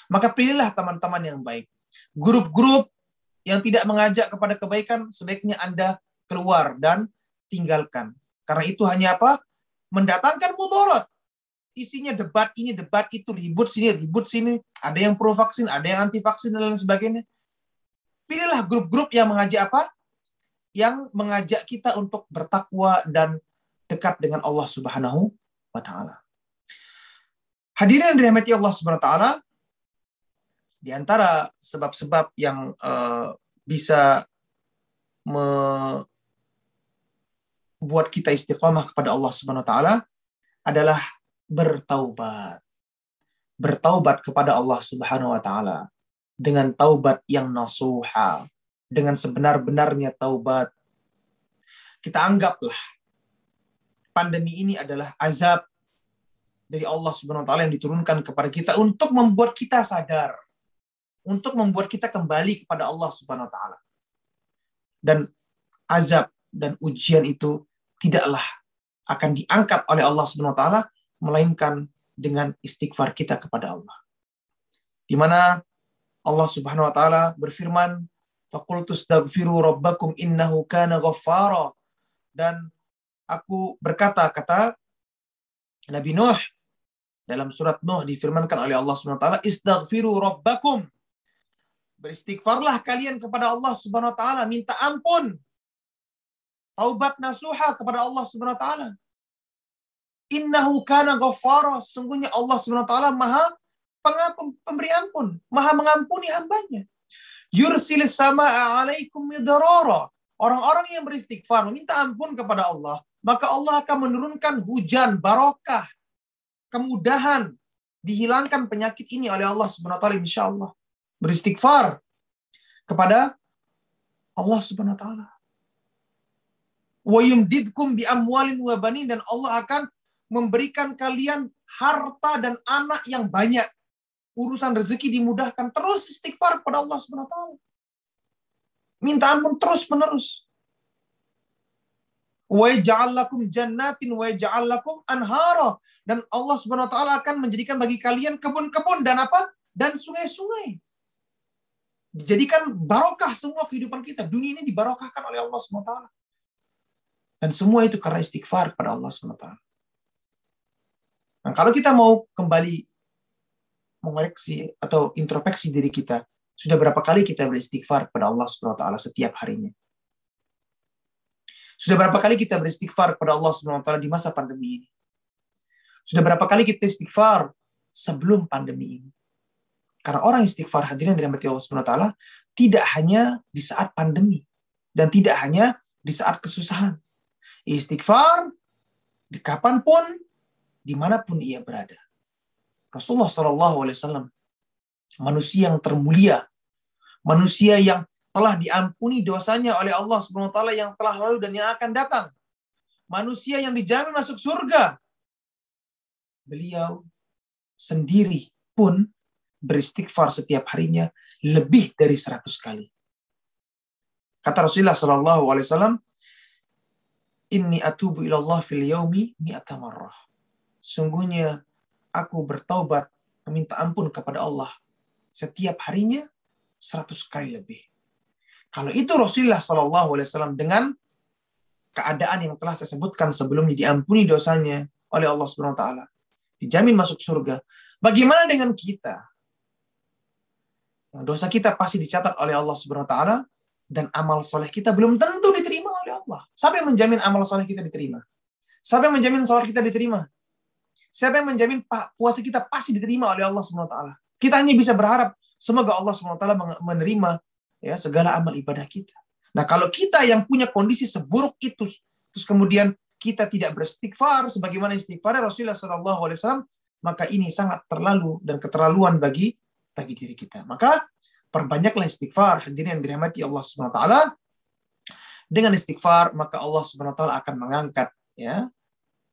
Maka pilihlah teman-teman yang baik. Grup-grup yang tidak mengajak kepada kebaikan, sebaiknya Anda keluar dan tinggalkan. Karena itu hanya apa? Mendatangkan mudarat. Isinya debat ini, debat itu, ribut sini. Ada yang pro vaksin, ada yang anti vaksin, dan lain sebagainya. Pilihlah grup-grup yang mengajak apa? Yang mengajak kita untuk bertakwa dan dekat dengan Allah Subhanahu wa Ta'ala. Hadirin yang dirahmati Allah Subhanahu wa Ta'ala, di antara sebab-sebab yang bisa membuat kita istiqamah kepada Allah Subhanahu wa Ta'ala adalah bertaubat. Bertaubat kepada Allah Subhanahu wa Ta'ala dengan taubat yang nasuha, dengan sebenar-benarnya taubat. Kita anggaplah pandemi ini adalah azab dari Allah Subhanahu wa Ta'ala yang diturunkan kepada kita untuk membuat kita sadar, untuk membuat kita kembali kepada Allah Subhanahu wa Ta'ala. Dan azab dan ujian itu tidaklah akan diangkat oleh Allah Subhanahu wa Ta'ala melainkan dengan istighfar kita kepada Allah. Di mana Allah Subhanahu wa Ta'ala berfirman, faqultu astaghfiru rabbakum innahu kana ghaffara. Dan aku berkata, kata Nabi Nuh dalam surat Nuh difirmankan oleh Allah Subhanahu wa Ta'ala, istaghfiru rabbakum. Beristighfarlah kalian kepada Allah Subhanahu wa Ta'ala, minta ampun. Taubat nasuha kepada Allah Subhanahu wa Ta'ala. Innahu kana ghaffara. Sungguhnya Allah Subhanahu wa Ta'ala Maha pemberi ampun, Maha mengampuni hambanya. Yursilis sama'a 'alaikum midrara. Orang-orang yang beristighfar, meminta ampun kepada Allah, maka Allah akan menurunkan hujan barokah, kemudahan, dihilangkan penyakit ini oleh Allah Subhanahu wa Ta'ala insyaallah. Beristighfar kepada Allah Subhanahu wa Ta'ala. Wa yumdidkum bi amwalin wa banin, dan Allah akan memberikan kalian harta dan anak yang banyak. Urusan rezeki dimudahkan. Terus istighfar kepada Allah Subhanahu wa Ta'ala. Minta ampun terus menerus. Wa yaj'al lakum jannatin wa yaj'al lakum anhara, dan Allah Subhanahu wa Ta'ala akan menjadikan bagi kalian kebun-kebun dan apa? Dan sungai-sungai. Dijadikan barokah semua kehidupan kita. Dunia ini dibarokahkan oleh Allah Subhanahu wa Ta'ala. Dan semua itu karena istighfar kepada Allah Subhanahu wa Ta'ala. Nah, kalau kita mau kembali mengoreksi atau introspeksi diri kita, sudah berapa kali kita beristighfar kepada Allah Subhanahu wa Ta'ala setiap harinya? Sudah berapa kali kita beristighfar kepada Allah Subhanahu wa Ta'ala di masa pandemi ini? Sudah berapa kali kita istighfar sebelum pandemi ini? Karena orang istighfar, hadirin dirahmati Allah Subhanahu wa Ta'ala, tidak hanya di saat pandemi dan tidak hanya di saat kesusahan. Istighfar di kapanpun, dimanapun ia berada. Rasulullah SAW, manusia yang termulia, manusia yang telah diampuni dosanya oleh Allah Subhanahu wa Ta'ala yang telah lalu dan yang akan datang, manusia yang dijamin masuk surga, beliau sendiri pun beristighfar setiap harinya lebih dari 100 kali. Kata Rasulullah SAW, inni atubu ilallah fil yaumi mi'ata marrah. Sungguhnya aku bertaubat meminta ampun kepada Allah setiap harinya 100 kali lebih. Kalau itu Rasulullah SAW dengan keadaan yang telah saya sebutkan sebelumnya, diampuni dosanya oleh Allah Subhanahu wa Ta'ala, dijamin masuk surga. Bagaimana dengan kita? Dosa kita pasti dicatat oleh Allah Subhanahu wa Ta'ala, dan amal soleh kita belum tentu diterima oleh Allah. Siapa yang menjamin amal soleh kita diterima? Siapa yang menjamin sholat kita diterima? Siapa yang menjamin puasa kita pasti diterima oleh Allah Subhanahu wa Ta'ala? Kita hanya bisa berharap semoga Allah Subhanahu wa Ta'ala menerima ya segala amal ibadah kita. Nah, kalau kita yang punya kondisi seburuk itu, terus kemudian kita tidak beristighfar sebagaimana istighfar Rasulullah SAW, maka ini sangat terlalu dan keterlaluan bagi bagi diri kita. Maka perbanyaklah istighfar, hadirin yang dirahmati Allah Subhanahu wa taala. Dengan istighfar maka Allah Subhanahu wa taala akan mengangkat ya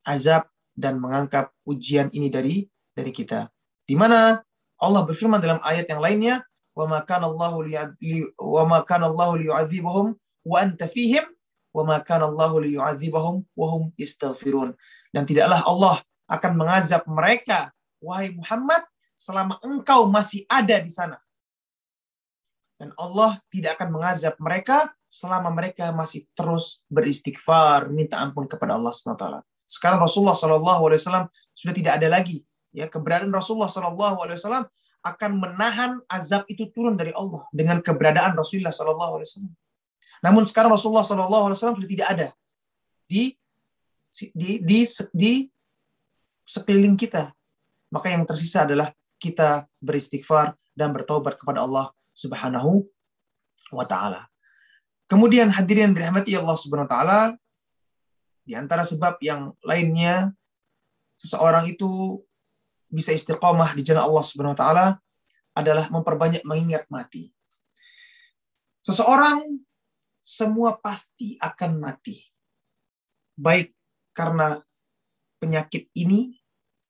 azab dan mengangkat ujian ini dari kita. Di mana Allah berfirman dalam ayat yang lainnya, "Wa ma kana Allahu liyu'adzibahum wa anta fihim wa ma kana Allahu liyu'adzibahum wa hum yastaghfirun." Dan tidaklah Allah akan mengazab mereka, wahai Muhammad, selama engkau masih ada di sana. Dan Allah tidak akan mengazab mereka selama mereka masih terus beristighfar, minta ampun kepada Allah SWT. Sekarang Rasulullah SAW sudah tidak ada lagi. Ya, keberadaan Rasulullah SAW akan menahan azab itu turun dari Allah dengan keberadaan Rasulullah SAW. Namun sekarang Rasulullah SAW sudah tidak ada di sekeliling kita. Maka yang tersisa adalah kita beristighfar dan bertaubat kepada Allah Subhanahu wa taala. Kemudian hadirin dirahmati Allah Subhanahu wa taala, di antara sebab yang lainnya seseorang itu bisa istiqamah di jalan Allah Subhanahu wa taala adalah memperbanyak mengingat mati. Seseorang semua pasti akan mati. Baik karena penyakit ini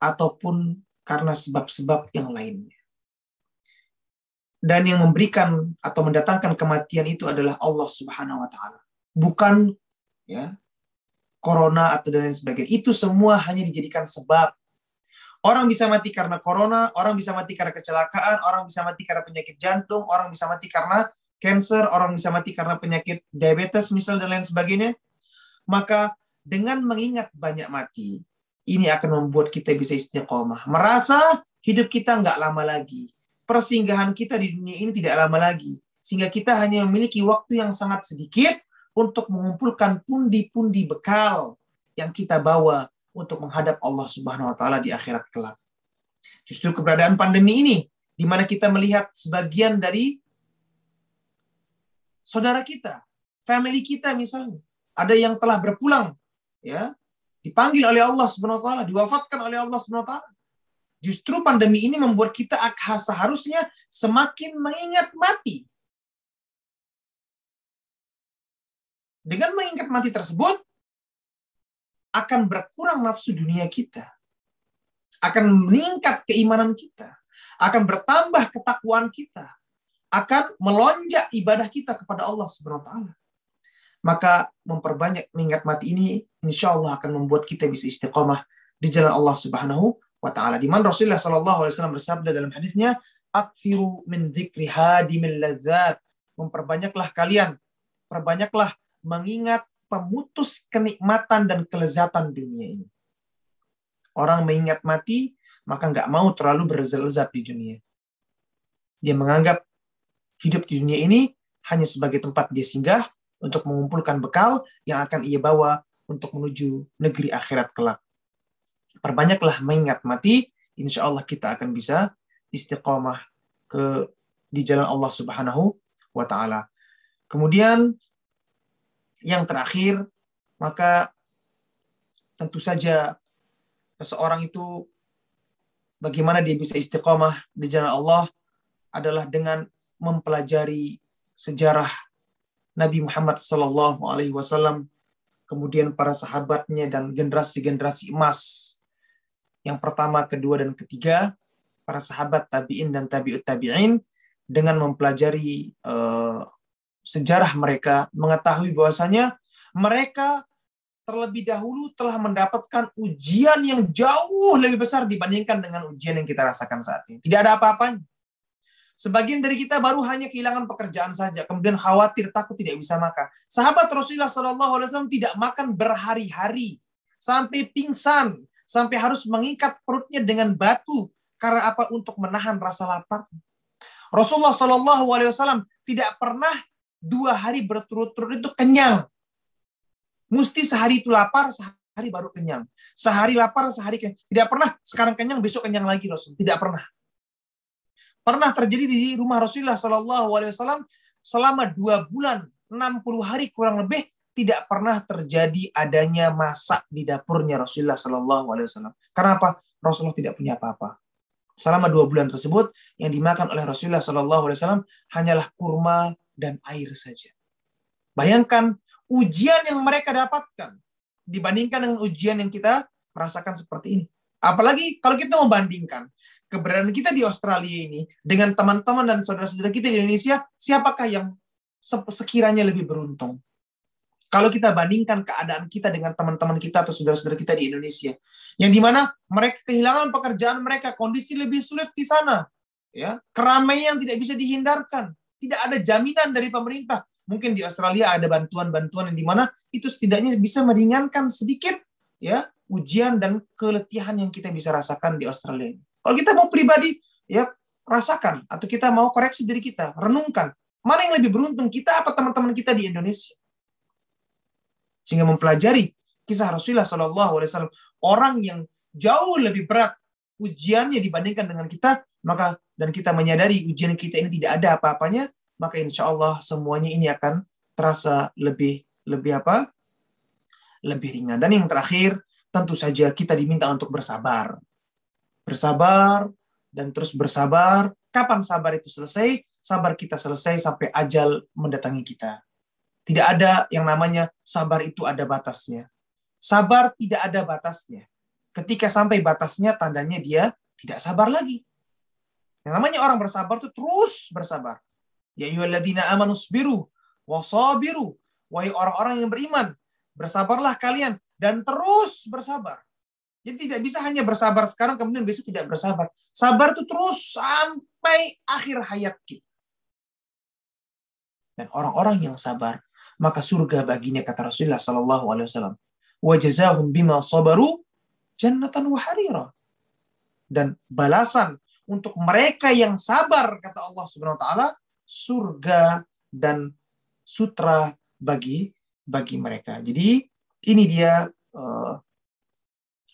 ataupun karena sebab-sebab yang lainnya. Dan yang memberikan atau mendatangkan kematian itu adalah Allah Subhanahu wa taala. Bukan ya corona atau dan lain sebagainya. Itu semua hanya dijadikan sebab. Orang bisa mati karena corona, orang bisa mati karena kecelakaan, orang bisa mati karena penyakit jantung, orang bisa mati karena cancer, orang bisa mati karena penyakit diabetes misal dan lain sebagainya. Maka dengan mengingat banyak mati, ini akan membuat kita bisa istiqomah. Merasa hidup kita nggak lama lagi. Persinggahan kita di dunia ini tidak lama lagi. Sehingga kita hanya memiliki waktu yang sangat sedikit untuk mengumpulkan pundi-pundi bekal yang kita bawa untuk menghadap Allah Subhanahu wa taala di akhirat kelak. Justru keberadaan pandemi ini, di mana kita melihat sebagian dari saudara kita, family kita misalnya, ada yang telah berpulang, ya, dipanggil oleh Allah Subhanahu wa taala, diwafatkan oleh Allah Subhanahu wa taala. Justru pandemi ini membuat kita seharusnya semakin mengingat mati. Dengan mengingat mati tersebut, akan berkurang nafsu dunia kita. Akan meningkat keimanan kita. Akan bertambah ketakwaan kita. Akan melonjak ibadah kita kepada Allah Subhanahu wa taala. Maka memperbanyak mengingat mati ini, insya Allah akan membuat kita bisa istiqamah di jalan Allah Subhanahu wa ta'ala. Di mana Rasulullah SAW bersabda dalam hadisnya, "Aktsiru min dzikri hadimil ladzat." Memperbanyaklah kalian, perbanyaklah mengingat pemutus kenikmatan dan kelezatan dunia ini. Orang mengingat mati, maka nggak mau terlalu berlezat di dunia. Dia menganggap hidup di dunia ini hanya sebagai tempat dia singgah untuk mengumpulkan bekal yang akan ia bawa untuk menuju negeri akhirat kelak. Perbanyaklah mengingat mati, insya Allah kita akan bisa istiqomah di jalan Allah Subhanahu wa ta'ala. Kemudian yang terakhir, maka tentu saja seseorang itu bagaimana dia bisa istiqomah di jalan Allah adalah dengan mempelajari sejarah Nabi Muhammad SAW, kemudian para sahabatnya dan generasi-generasi emas. Yang pertama, kedua, dan ketiga, para sahabat tabi'in dan tabi'ut tabi'in, dengan mempelajari sejarah mereka, mengetahui bahwasanya mereka terlebih dahulu telah mendapatkan ujian yang jauh lebih besar dibandingkan dengan ujian yang kita rasakan saat ini. Tidak ada apa-apanya. Sebagian dari kita baru hanya kehilangan pekerjaan saja, kemudian khawatir, takut tidak bisa makan. Sahabat Rasulullah SAW tidak makan berhari-hari, sampai pingsan, sampai harus mengikat perutnya dengan batu. Karena apa? Untuk menahan rasa lapar. Rasulullah SAW tidak pernah 2 hari berturut-turut itu kenyang. Mesti sehari itu lapar, sehari baru kenyang. Sehari lapar, sehari kenyang. Tidak pernah sekarang kenyang, besok kenyang lagi Rasul. Tidak pernah. Pernah terjadi di rumah Rasulullah SAW selama 2 bulan, 60 hari kurang lebih, tidak pernah terjadi adanya masak di dapurnya Rasulullah SAW. Karena apa? Rasulullah tidak punya apa-apa. Selama 2 bulan tersebut yang dimakan oleh Rasulullah SAW hanyalah kurma dan air saja. Bayangkan ujian yang mereka dapatkan dibandingkan dengan ujian yang kita rasakan seperti ini. Apalagi kalau kita membandingkan keberadaan kita di Australia ini dengan teman-teman dan saudara-saudara kita di Indonesia, siapakah yang sekiranya lebih beruntung? Kalau kita bandingkan keadaan kita dengan teman-teman kita atau saudara-saudara kita di Indonesia, yang dimana mereka kehilangan pekerjaan mereka, kondisi lebih sulit di sana, ya, keramaian tidak bisa dihindarkan, tidak ada jaminan dari pemerintah. Mungkin di Australia ada bantuan-bantuan yang dimana itu setidaknya bisa meringankan sedikit, ya, ujian dan keletihan yang kita bisa rasakan di Australia. Kalau kita mau pribadi, ya, rasakan atau kita mau koreksi diri kita, renungkan mana yang lebih beruntung, kita apa teman-teman kita di Indonesia. Sehingga mempelajari kisah Rasulullah SAW, orang yang jauh lebih berat ujiannya dibandingkan dengan kita, maka dan kita menyadari ujian kita ini tidak ada apa-apanya, maka insya Allah semuanya ini akan terasa lebih ringan. Dan yang terakhir, tentu saja kita diminta untuk bersabar dan terus bersabar. Kapan sabar itu selesai? Sabar kita selesai sampai ajal mendatangi kita. Tidak ada yang namanya sabar itu ada batasnya. Sabar tidak ada batasnya. Ketika sampai batasnya, tandanya dia tidak sabar lagi. Yang namanya orang bersabar itu terus bersabar. Ya ayyuhalladzina amanu sabiru wasabiru. Wahai orang-orang yang beriman, bersabarlah kalian dan terus bersabar. Jadi tidak bisa hanya bersabar sekarang kemudian besok tidak bersabar. Sabar itu terus sampai akhir hayat kita. Dan orang-orang yang sabar, maka surga baginya, kata Rasulullah SAW. Wajazahum bima sabaru jannatan wa harira. Dan balasan untuk mereka yang sabar, kata Allah Subhanahu wa taala, surga dan sutra bagi mereka. Jadi ini dia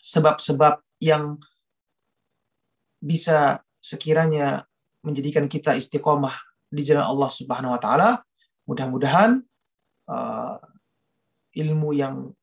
sebab-sebab yang bisa sekiranya menjadikan kita istiqomah di jalan Allah Subhanahu wa taala. Mudah-mudahan ilmu yang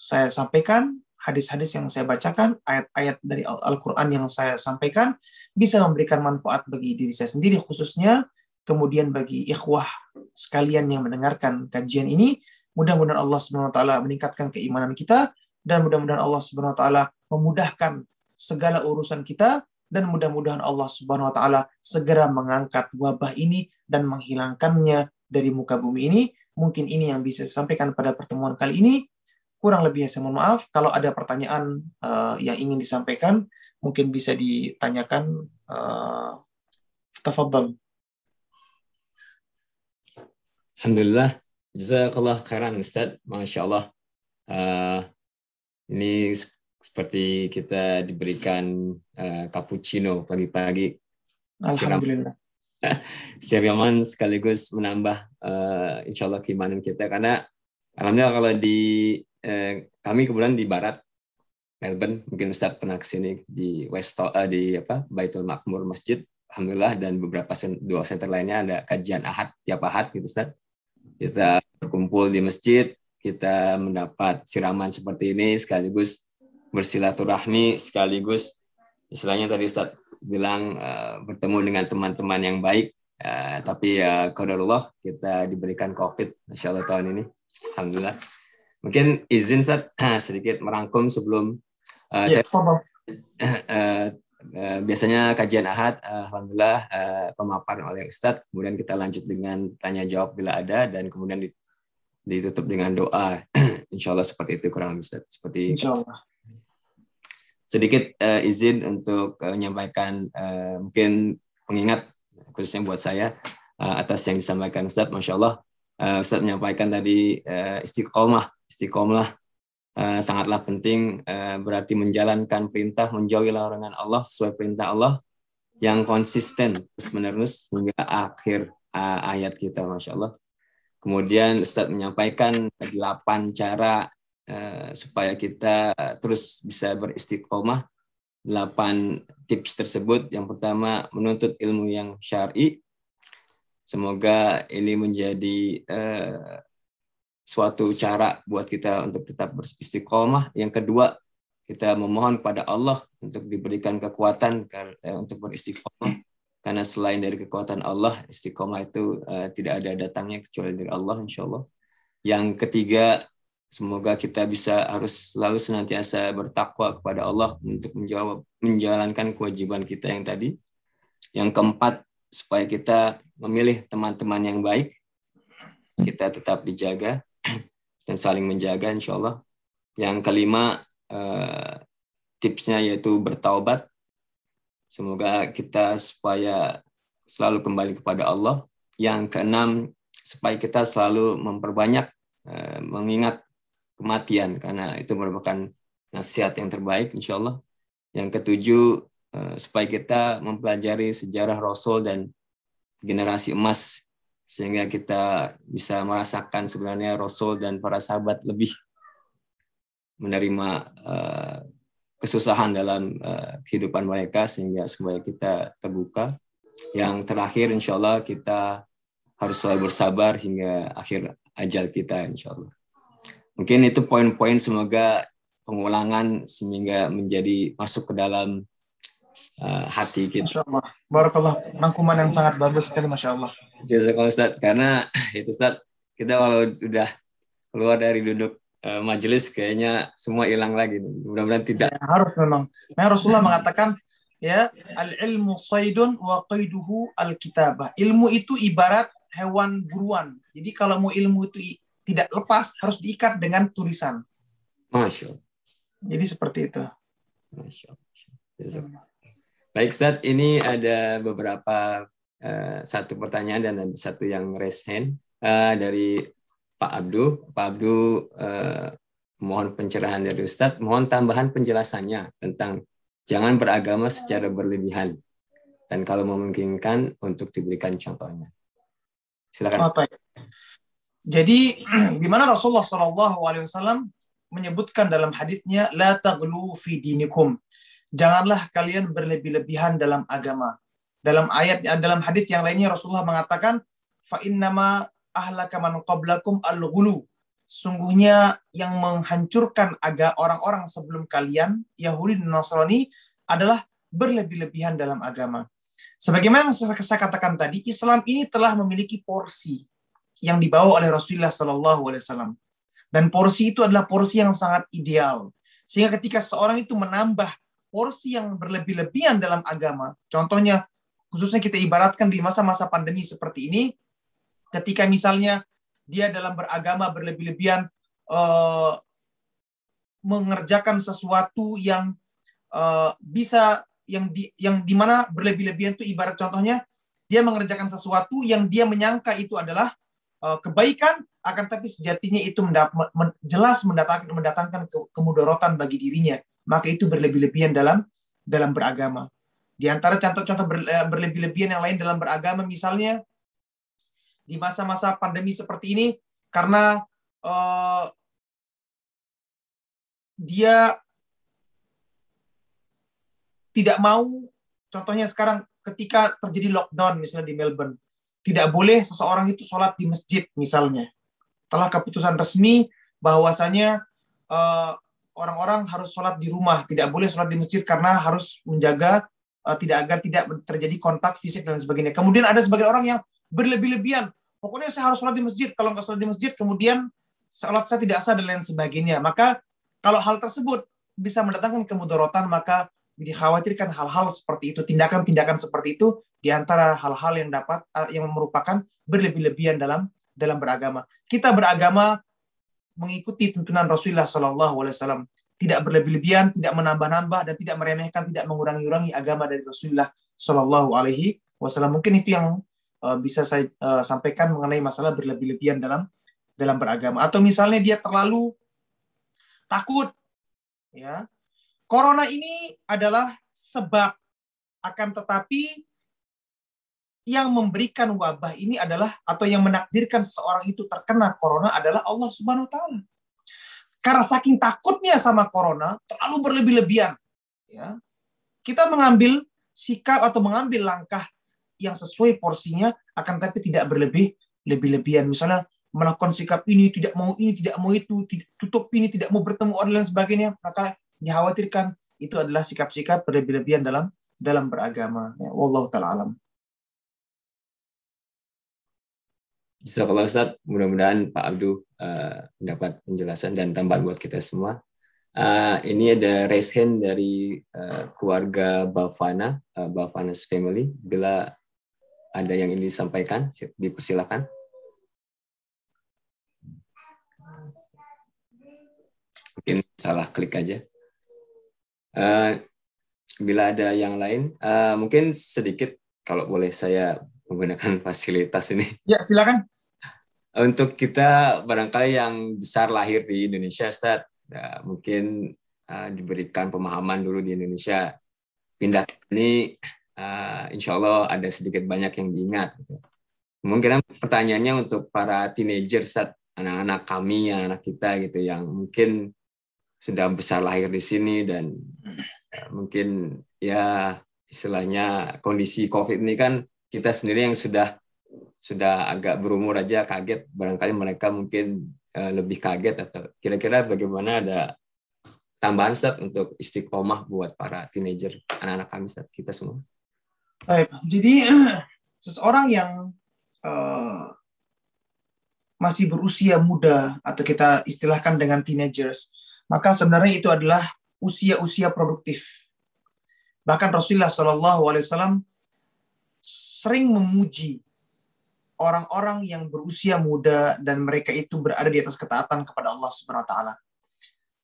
saya sampaikan, hadis-hadis yang saya bacakan, ayat-ayat dari Al-Quran yang saya sampaikan bisa memberikan manfaat bagi diri saya sendiri khususnya, kemudian bagi ikhwah sekalian yang mendengarkan kajian ini. Mudah-mudahan Allah Subhanahu wa taala meningkatkan keimanan kita, dan mudah-mudahan Allah Subhanahu wa taala memudahkan segala urusan kita, dan mudah-mudahan Allah Subhanahu wa taala segera mengangkat wabah ini dan menghilangkannya dari muka bumi ini. Mungkin ini yang bisa saya sampaikan pada pertemuan kali ini. Kurang lebihnya saya mohon maaf. Kalau ada pertanyaan yang ingin disampaikan, mungkin bisa ditanyakan. Tafadhal.
Alhamdulillah, jazakallah khairan Ustaz, Masya Allah. Ini seperti kita diberikan cappuccino pagi-pagi.
Alhamdulillah.
Siraman sekaligus menambah insya Allah keimanan kita, karena alhamdulillah kalau di kami kebetulan di barat Melbourne, mungkin Ustaz pernah kesini di Baitul Makmur Masjid, alhamdulillah, dan beberapa dua center lainnya ada kajian ahad tiap ahad gitu Ustaz. Kita berkumpul di masjid, kita mendapat siraman seperti ini sekaligus bersilaturahmi, sekaligus istilahnya tadi Ustaz bilang bertemu dengan teman-teman yang baik, tapi qadarullah kita diberikan COVID Masya Allah tahun ini, alhamdulillah. Mungkin izin Ustaz sedikit merangkum sebelum saya biasanya kajian ahad, alhamdulillah pemaparan oleh Ustaz, kemudian kita lanjut dengan tanya jawab bila ada, dan kemudian ditutup dengan doa. Insya Allah seperti itu kurang lebih Ustaz. Seperti
Insya Allah.
Sedikit izin untuk menyampaikan mungkin pengingat khususnya buat saya atas yang disampaikan Ustaz. Masya Allah, Ustaz menyampaikan tadi istiqomah sangatlah penting, berarti menjalankan perintah, menjauhi larangan Allah sesuai perintah Allah yang konsisten terus-menerus hingga akhir ayat kita, Masya Allah. Kemudian Ustaz menyampaikan 8 cara supaya kita terus bisa beristiqomah. 8 tips tersebut. Yang pertama, menuntut ilmu yang syar'i. Semoga ini menjadi suatu cara buat kita untuk tetap beristiqomah. Yang kedua, kita memohon kepada Allah untuk diberikan kekuatan untuk beristiqomah. Karena selain dari kekuatan Allah, istiqomah itu tidak ada datangnya kecuali dari Allah, insya Allah. Yang ketiga, semoga kita harus selalu senantiasa bertakwa kepada Allah untuk menjalankan kewajiban kita yang tadi. Yang keempat, supaya kita memilih teman-teman yang baik, kita tetap dijaga dan saling menjaga, insya Allah. Yang kelima, tipsnya yaitu bertaubat. Semoga kita supaya selalu kembali kepada Allah. Yang keenam, supaya kita selalu memperbanyak mengingat kematian, karena itu merupakan nasihat yang terbaik, insya Allah. Yang ketujuh, supaya kita mempelajari sejarah Rasul dan generasi emas, sehingga kita bisa merasakan sebenarnya Rasul dan para sahabat lebih menerima kesusahan dalam kehidupan mereka, sehingga supaya kita terbuka. Yang terakhir, insya Allah kita harus selalu bersabar hingga akhir ajal kita, insya Allah. Mungkin itu poin-poin, semoga pengulangan sehingga menjadi masuk ke dalam hati kita.
Masya Allah. Barakallah. Rangkuman yang sangat bagus sekali, Masya Allah.
Jazakallah Ustaz. Karena itu Ustaz, kita kalau udah keluar dari duduk majelis kayaknya semua hilang lagi. Mudah-mudahan tidak.
Ya, harus memang. Nah, Rasulullah mengatakan, ya, al-ilmu saydun wa qayduhu al-kitabah. Ilmu itu ibarat hewan buruan. Jadi kalau mau ilmu itu tidak lepas, harus diikat dengan tulisan.
Masya Allah.
Jadi seperti itu.
Masya Allah. Baik Ustaz, ini ada beberapa satu pertanyaan dan ada satu yang raise hand dari Pak Abdu. Pak Abdu mohon pencerahan dari Ustadz, mohon tambahan penjelasannya tentang jangan beragama secara berlebihan dan kalau memungkinkan untuk diberikan contohnya. Silakan.
Jadi di mana Rasulullah SAW menyebutkan dalam hadisnya la taghlu fi dinikum. Janganlah kalian berlebih-lebihan dalam agama. Dalam hadis yang lainnya Rasulullah mengatakan fa innama ahlaka man qablakum al-ghulu. Sungguhnya yang menghancurkan orang-orang sebelum kalian, Yahudi dan Nasrani, adalah berlebih-lebihan dalam agama. Sebagaimana yang saya katakan tadi, Islam ini telah memiliki porsi yang dibawa oleh Rasulullah SAW. Dan porsi itu adalah porsi yang sangat ideal. Sehingga ketika seorang itu menambah porsi yang berlebih-lebihan dalam agama, contohnya, khususnya kita ibaratkan di masa-masa pandemi seperti ini, ketika misalnya dia dalam beragama berlebih-lebihan mengerjakan sesuatu yang yang dimana berlebih-lebihan itu ibarat contohnya dia mengerjakan sesuatu yang dia menyangka itu adalah kebaikan, akan tapi sejatinya itu jelas mendatangkan kemudaratan bagi dirinya, maka itu berlebih-lebihan dalam beragama. Di antara contoh-contoh berlebih-lebihan yang lain dalam beragama, misalnya di masa-masa pandemi seperti ini, karena dia tidak mau, contohnya sekarang ketika terjadi lockdown misalnya di Melbourne, tidak boleh seseorang itu sholat di masjid misalnya. Telah keputusan resmi bahwasanya orang-orang harus sholat di rumah, tidak boleh sholat di masjid karena harus menjaga agar tidak terjadi kontak fisik dan sebagainya. Kemudian ada sebagian orang yang berlebih-lebihan. Pokoknya saya harus sholat di masjid. Kalau nggak sholat di masjid, kemudian sholat saya tidak sah dan lain sebagainya. Maka kalau hal tersebut bisa mendatangkan kemudaratan, maka dikhawatirkan hal-hal seperti itu, tindakan-tindakan seperti itu di antara hal-hal yang merupakan berlebih-lebihan dalam beragama. Kita beragama mengikuti tuntunan Rasulullah SAW, tidak berlebih-lebihan, tidak menambah-nambah dan tidak meremehkan, tidak mengurangi-urangi agama dari Rasulullah SAW. Mungkin itu yang bisa saya sampaikan mengenai masalah berlebih-lebihan dalam beragama. Atau misalnya dia terlalu takut, ya. Corona ini adalah sebab, akan tetapi yang memberikan wabah ini adalah, atau yang menakdirkan seseorang itu terkena corona adalah Allah Subhanahu wa Ta'ala. Karena saking takutnya sama corona, terlalu berlebih-lebihan, ya, kita mengambil sikap atau mengambil langkah yang sesuai porsinya, akan tapi tidak berlebih-lebihan. Misalnya melakukan sikap ini, tidak mau itu, tutup ini, tidak mau bertemu orang dan sebagainya, maka dikhawatirkan itu adalah sikap-sikap berlebih-lebihan dalam beragama. Ya, wallahu taala alam.
Jazakallah Ustaz, mudah-mudahan Pak Abdul mendapat penjelasan dan tambahan buat kita semua. Ini ada raise hand dari keluarga Bafana, Bafana's family. Bila ada yang ingin disampaikan, dipersilakan. Mungkin salah klik aja. Bila ada yang lain, mungkin sedikit kalau boleh saya menggunakan fasilitas ini.
Ya, silakan.
Untuk kita barangkali yang besar lahir di Indonesia, Ustaz, ya, mungkin diberikan pemahaman dulu di Indonesia. Pindah ini, insya Allah ada sedikit banyak yang diingat. Gitu. Mungkin pertanyaannya untuk para teenager, Ustaz, anak-anak kami, anak kita gitu, yang mungkin sudah besar lahir di sini dan mungkin ya istilahnya kondisi COVID ini kan kita sendiri yang sudah agak berumur aja kaget, barangkali mereka mungkin lebih kaget, atau kira-kira bagaimana ada tambahan Ustaz untuk istiqomah buat para teenager, anak-anak kami Ustaz, kita semua.
Baik, jadi seseorang yang masih berusia muda atau kita istilahkan dengan teenagers, maka sebenarnya itu adalah usia-usia produktif. Bahkan Rasulullah SAW sering memuji orang-orang yang berusia muda dan mereka itu berada di atas ketaatan kepada Allah Subhanahu wa taala.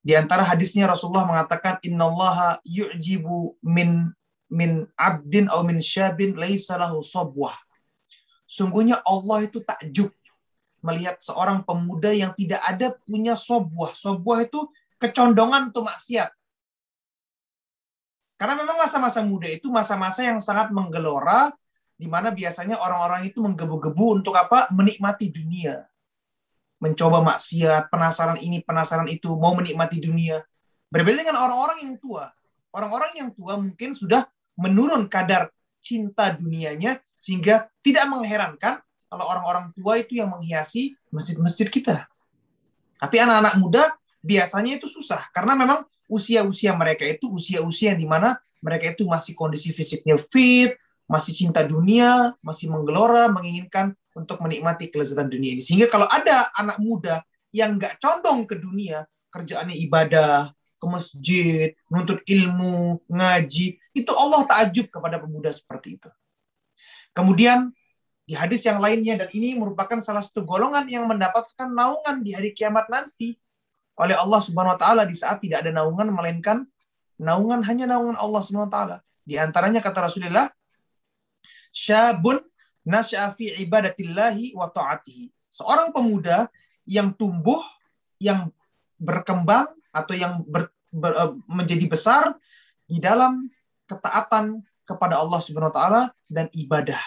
Di antara hadisnya Rasulullah mengatakan innallaha yu'jibu min abdin aw min syabin laisa lahu sabwah. Sungguhnya Allah itu takjub melihat seorang pemuda yang tidak ada punya sobwah. Sobwah itu kecondongan untuk maksiat. Karena memang masa-masa muda itu masa-masa yang sangat menggelora, di mana biasanya orang-orang itu menggebu-gebu untuk apa? Menikmati dunia. Mencoba maksiat, penasaran ini, penasaran itu, mau menikmati dunia. Berbeda dengan orang-orang yang tua. Orang-orang yang tua mungkin sudah menurun kadar cinta dunianya, sehingga tidak mengherankan kalau orang-orang tua itu yang menghiasi masjid-masjid kita. Tapi anak-anak muda biasanya itu susah, karena memang usia-usia mereka itu usia-usia yang dimana mereka itu masih kondisi fisiknya fit, masih cinta dunia, masih menggelora, menginginkan untuk menikmati kelezatan dunia ini. Sehingga kalau ada anak muda yang nggak condong ke dunia, kerjaannya ibadah, ke masjid, menuntut ilmu, ngaji, itu Allah takjub kepada pemuda seperti itu. Kemudian di hadis yang lainnya, dan ini merupakan salah satu golongan yang mendapatkan naungan di hari kiamat nanti oleh Allah Subhanahu wa taala, di saat tidak ada naungan melainkan naungan, hanya naungan Allah Subhanahu wa taala. Di antaranya kata Rasulullah, syabun nasya'a fi ibadatillahi wa ta'atihi. Seorang pemuda yang tumbuh, yang berkembang atau yang menjadi besar di dalam ketaatan kepada Allah Subhanahu wa taala dan ibadah.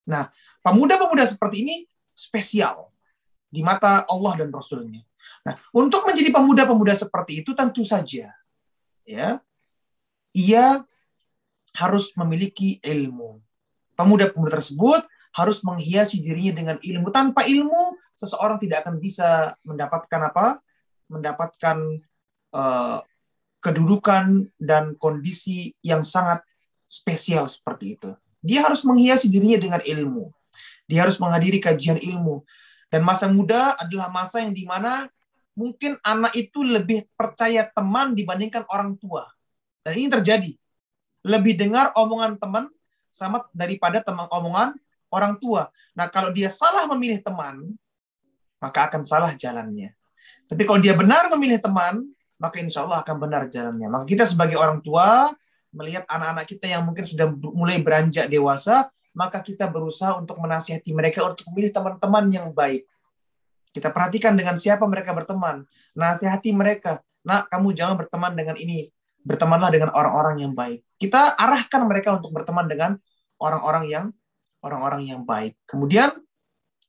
Nah, pemuda-pemuda seperti ini spesial di mata Allah dan Rasulnya. Nah, untuk menjadi pemuda-pemuda seperti itu tentu saja ya, ia harus memiliki ilmu. Pemuda-pemuda tersebut harus menghiasi dirinya dengan ilmu. Tanpa ilmu, seseorang tidak akan bisa mendapatkan apa? Mendapatkan kedudukan dan kondisi yang sangat spesial seperti itu. Dia harus menghiasi dirinya dengan ilmu. Dia harus menghadiri kajian ilmu. Dan masa muda adalah masa yang dimana mungkin anak itu lebih percaya teman dibandingkan orang tua. Dan ini terjadi. Lebih dengar omongan teman sama daripada omongan orang tua. Nah, kalau dia salah memilih teman, maka akan salah jalannya. Tapi kalau dia benar memilih teman, maka insya Allah akan benar jalannya. Maka kita sebagai orang tua, melihat anak-anak kita yang mungkin sudah mulai beranjak dewasa, maka kita berusaha untuk menasihati mereka untuk memilih teman-teman yang baik. Kita perhatikan dengan siapa mereka berteman. Nasihati mereka. Nah, kamu jangan berteman dengan ini. Bertemanlah dengan orang-orang yang baik. Kita arahkan mereka untuk berteman dengan orang-orang yang baik. Kemudian,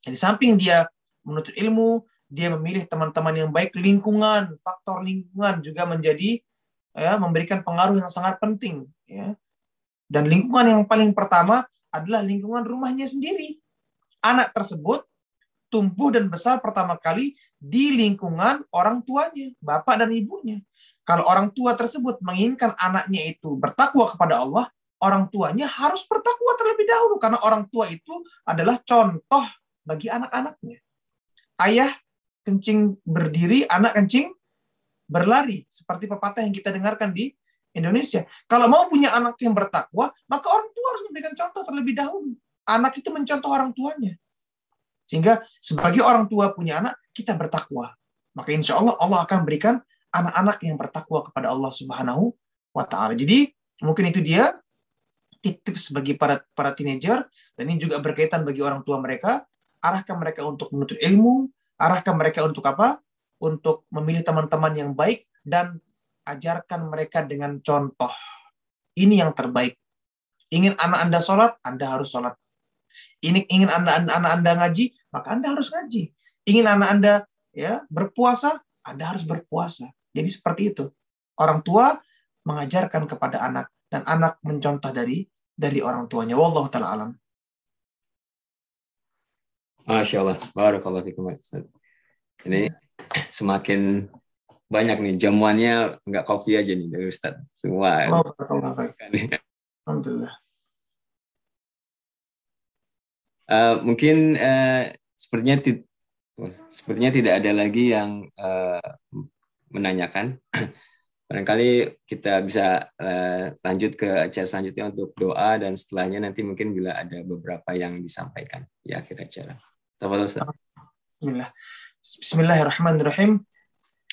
di samping dia menuntut ilmu, dia memilih teman-teman yang baik, lingkungan, faktor lingkungan juga menjadi memberikan pengaruh yang sangat penting. Ya. Dan lingkungan yang paling pertama adalah lingkungan rumahnya sendiri. Anak tersebut tumbuh dan besar pertama kali di lingkungan orang tuanya, bapak dan ibunya. Kalau orang tua tersebut menginginkan anaknya itu bertakwa kepada Allah, orang tuanya harus bertakwa terlebih dahulu. Karena orang tua itu adalah contoh bagi anak-anaknya. Ayah kencing berdiri, anak kencing berlari. Seperti pepatah yang kita dengarkan di Indonesia. Kalau mau punya anak yang bertakwa, maka orang tua harus memberikan contoh terlebih dahulu. Anak itu mencontoh orang tuanya. Sehingga sebagai orang tua punya anak, kita bertakwa. Maka insya Allah, Allah akan berikan anak-anak yang bertakwa kepada Allah Subhanahu wa Ta'ala. Jadi mungkin itu dia tips bagi para teenager, dan ini juga berkaitan bagi orang tua mereka. Arahkan mereka untuk menuntut ilmu, arahkan mereka untuk apa? Untuk memilih teman-teman yang baik, dan ajarkan mereka dengan contoh. Ini yang terbaik. Ingin anak Anda sholat, Anda harus sholat. Ingin anak Anda ngaji, maka Anda harus ngaji. Ingin anak Anda berpuasa, Anda harus berpuasa. Jadi seperti itu. Orang tua mengajarkan kepada anak, dan anak mencontoh dari orang tuanya. Wallahu ta'ala alam.
Masya Allah. Barakallahu fikum. Ini semakin banyak nih jamuannya, nggak kopi aja nih dari Ustaz. Semua.
Alhamdulillah.
Mungkin sepertinya tidak ada lagi yang menanyakan. Barangkali kita bisa lanjut ke acara selanjutnya untuk doa, dan setelahnya nanti mungkin bila ada beberapa yang disampaikan di akhir acara.
Bismillahirrahmanirrahim.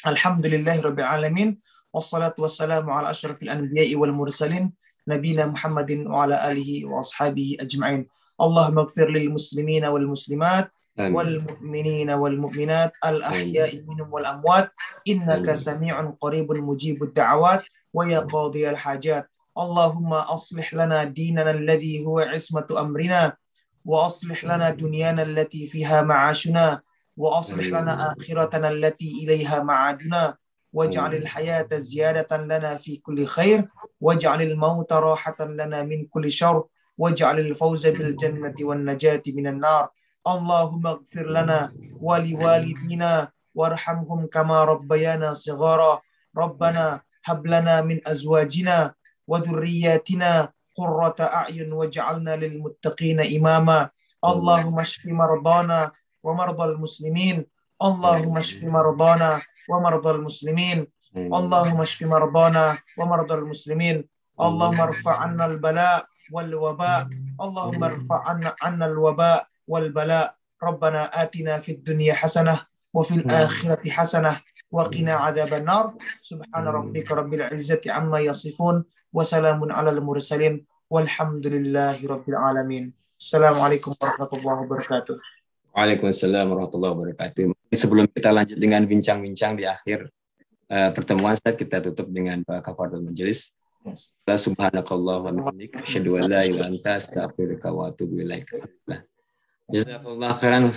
Alhamdulillahirabbil alamin. Wassalatu wassalamu ala asyrafil anbiya'i wal mursalin nabiyina Muhammadin wa ala alihi wa ashabihi ajma'in. Allahumma ighfir lil muslimina wal muslimat wal mu'minina wal mu'minat al ahya'i minhum wal amwat innaka sami'un qaribun mujibud da'awat wa ya qadiyal hajat. Allahumma aslih lana dinana alladhi huwa ismatu amrina wa aslih lana dunyana allati fiha ma'ashuna wa aslih lana akhiratana allati ilayha ma'aduna waj'alil hayata ziyadatan lana fi kulli khair waj'alil mauta rahatan lana min kulli syarr waj'alil fawza bil jannati wan najati minan nar. Allahumma ighfir lana wa liwalidina warhamhum kama rabbayana shighara. Rabbana hab lana min azwajina wa dhurriyyatina qurrata a'yun waj'alna lil muttaqina imama. Allahumma shfi mardana wa mardal muslimin. Allahumma shfi mardana wa mardal muslimin. Allahumma shfi mardana wa mardal muslimin. Allahumma irfa' 'anna al-bala' wal waba'. Allahumma irfa' 'anna al-waba' wal bala'. Rabbana atina fid dunya hasanah wa fil akhirati hasanah wa qina 'adzaban nar. Subhana rabbika rabbil 'izzati 'amma yasifun wa salamun 'alal mursalin walhamdulillahi rabbil alamin. Assalamualaikum warahmatullahi wabarakatuh.
Waalaikumsalam warahmatullahi wabarakatuh. Sebelum kita lanjut dengan bincang-bincang di akhir pertemuan, kita tutup dengan kafaratul majelis. Subhanakallah wa bihamdika asyhadu an la ilaha illa anta astaghfiruka wa atubu ilaik. Jazakallahu khairan.